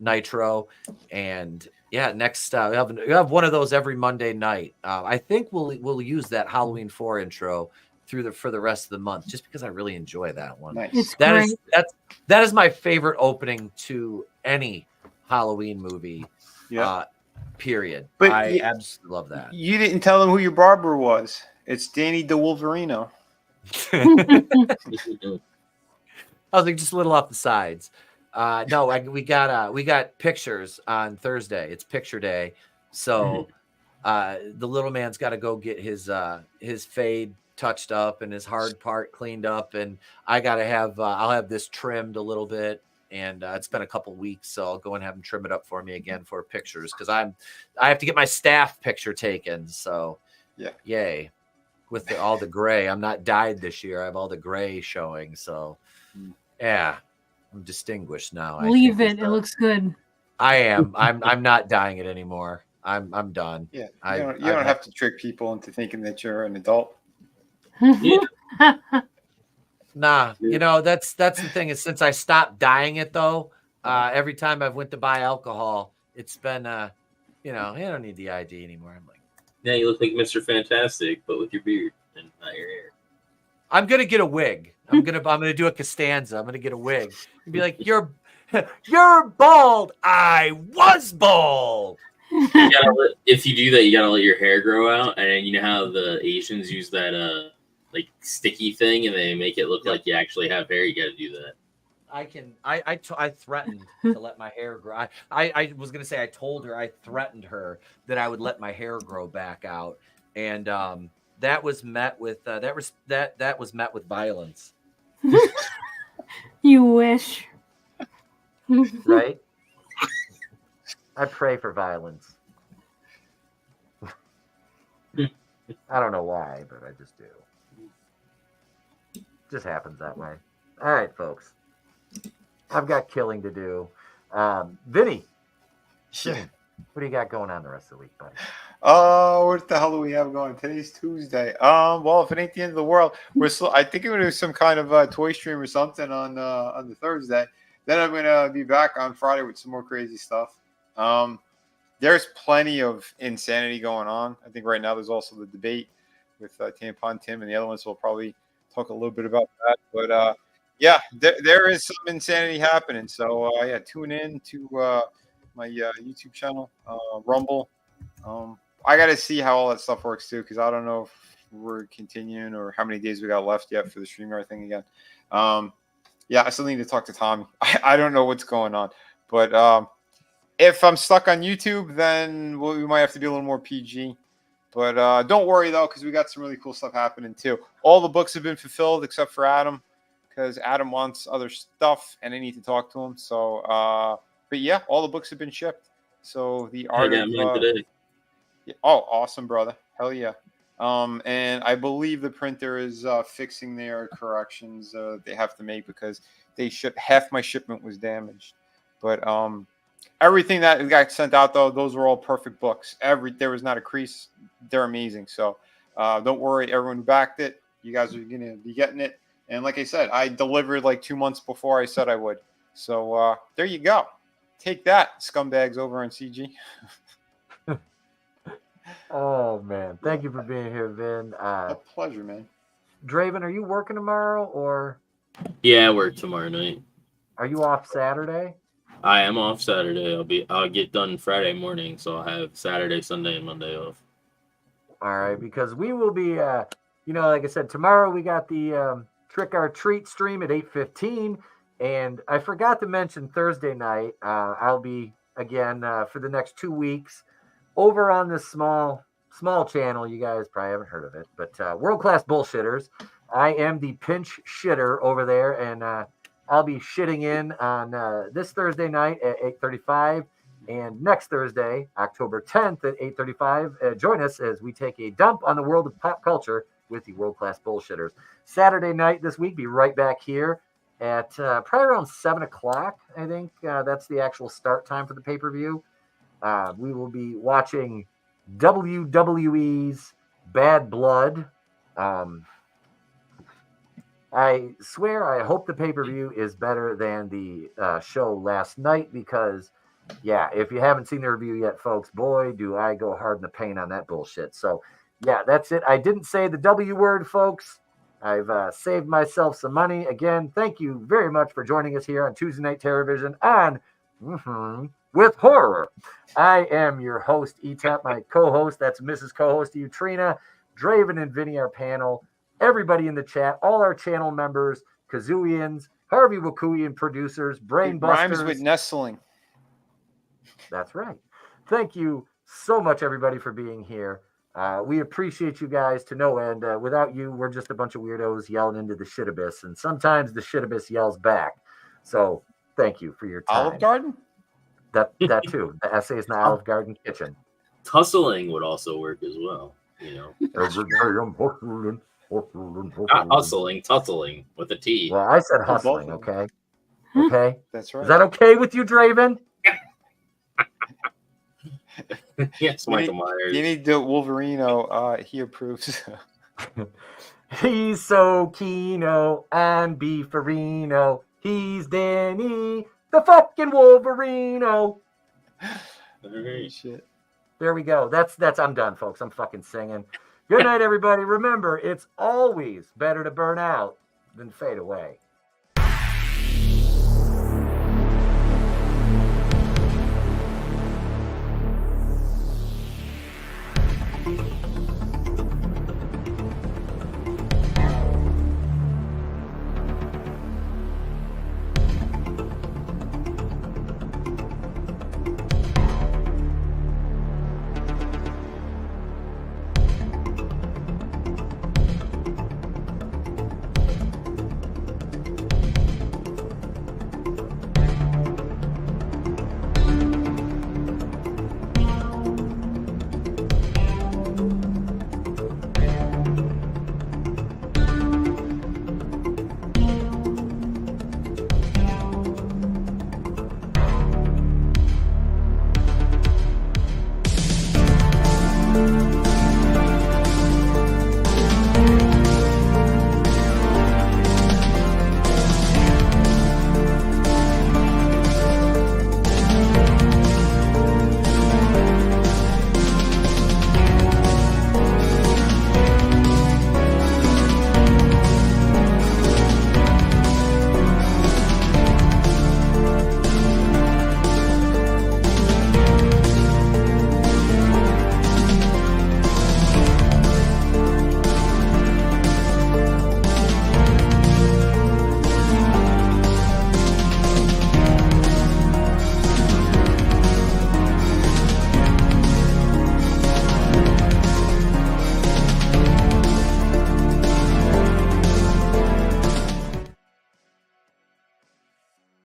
Nitro. And next we have one of those every Monday night. I think we'll use that Halloween 4 intro for the rest of the month, just because I really enjoy that one. Nice. That is my favorite opening to any Halloween movie. Period. But I absolutely love that. You didn't tell them who your barber was. It's Danny DeWolverino. I was like, just a little off the sides. No, we got pictures on Thursday. It's picture day. So the little man's got to go get his fade touched up and his hard part cleaned up. And I got to I'll have this trimmed a little bit. And it's been a couple weeks, so I'll go and have him trim it up for me again for pictures, because I have to get my staff picture taken. So yay. With all the gray. I'm not dyed this year. I have all the gray showing. So I'm distinguished now. Leave it. It looks good. I am. I'm not dyeing it anymore. I'm done. Yeah. You don't have to trick people into thinking that you're an adult. Nah, that's the thing, is since I stopped dyeing it though, every time I've went to buy alcohol, it's been you don't need the ID anymore. I'm like, yeah, you look like Mr. Fantastic, but with your beard and not your hair. I'm gonna get a wig. I'm gonna do a Costanza. I'm gonna get a wig and be like, you're bald. I was bald. If you do that, you gotta let your hair grow out, and you know how the Asians use that like sticky thing, and they make it look like you actually have hair. You got to do that. I threatened to let my hair grow. I was gonna say, I told her, I threatened her that I would let my hair grow back out, and that was met with that was met with violence. You wish. Right? I pray for violence. I don't know why, but I just do. It just happens that way. All right, folks. I've got killing to do. Vinny. Yeah. What do you got going on the rest of the week, buddy? What the hell do we have going? Today's Tuesday. Well, if it ain't the end of the world, I think we're gonna do some kind of toy stream or something on the Thursday. Then I'm gonna be back on Friday with some more crazy stuff. There's plenty of insanity going on. I think right now there's also the debate with Tampon Tim and the other ones. So we'll probably talk a little bit about that. But yeah, there is some insanity happening. So yeah, tune in to my YouTube channel, Rumble. I got to see how all that stuff works too, because I don't know if we're continuing or how many days we got left yet for the StreamYard thing again. Yeah, I still need to talk to Tommy. I don't know what's going on, but if I'm stuck on YouTube, then we might have to be a little more PG. But don't worry though, because we got some really cool stuff happening too. All the books have been fulfilled except for Adam, because Adam wants other stuff and I need to talk to him. So, but yeah, all the books have been shipped. So the art I got mine today. Oh, awesome, brother. Hell yeah. And I believe the printer is fixing their corrections they have to make, because half my shipment was damaged. But everything that got sent out, though, those were all perfect books. There was not a crease. They're amazing. So don't worry, everyone who backed it, you guys are going to be getting it. And like I said, I delivered like 2 months before I said I would. So there you go. Take that, scumbags over on CG. Oh, man. Thank you for being here, Vin. A pleasure, man. Draven, are you working tomorrow, or? Yeah, I work tomorrow night. Are you off Saturday? I am off Saturday. I'll get done Friday morning, so I'll have Saturday, Sunday, and Monday off. All right, because we will be, like I said, tomorrow we got the Trick or Treat stream at 8:15, and I forgot to mention Thursday night. I'll be again for the next 2 weeks over on this small channel. You guys probably haven't heard of it, but World Class Bullshitters. I am the pinch shitter over there, and I'll be shitting in on this Thursday night at 8:35, and next Thursday, October 10th at 8:35. Join us as we take a dump on the world of pop culture with the World Class Bullshitters. Saturday night this week, be right back here at probably around 7 o'clock. I think that's the actual start time for the pay-per-view. We will be watching WWE's Bad Blood. I swear, I hope the pay-per-view is better than the show last night, because, yeah, if you haven't seen the review yet, folks, boy, do I go hard in the paint on that bullshit. So, yeah, that's it. I didn't say the W word, folks. I've saved myself some money. Again, thank you very much for joining us here on Tuesday Night TerrorVision on With Horror. I am your host, Etep. My co-host, that's Mrs. Co-host, you, Trina, Draven, and Vinnie, our panel. Everybody in the chat, all our channel members, Kazooians, Harvey Wakuian producers, Brainbusters. Rhymes with nestling. That's right. Thank you so much, everybody, for being here. We appreciate you guys to no end. Without you, we're just a bunch of weirdos yelling into the shit abyss, and sometimes the shit abyss yells back. So thank you for your time. Olive Garden? That too. The essay is in the Olive Garden kitchen. Tussling would also work as well, you know. Every day I'm hustling. Not hustling, tussling with a T. Well, I said hustling, okay? Okay? That's right. Is that okay with you, Draven? Yes, Michael Myers. You need the Wolverino. He approves. He's so keeno and beefarino. He's Danny, the fucking Wolverino. Right. Shit. There we go. That's. I'm done, folks. I'm fucking singing. Good night, everybody. Remember, it's always better to burn out than fade away.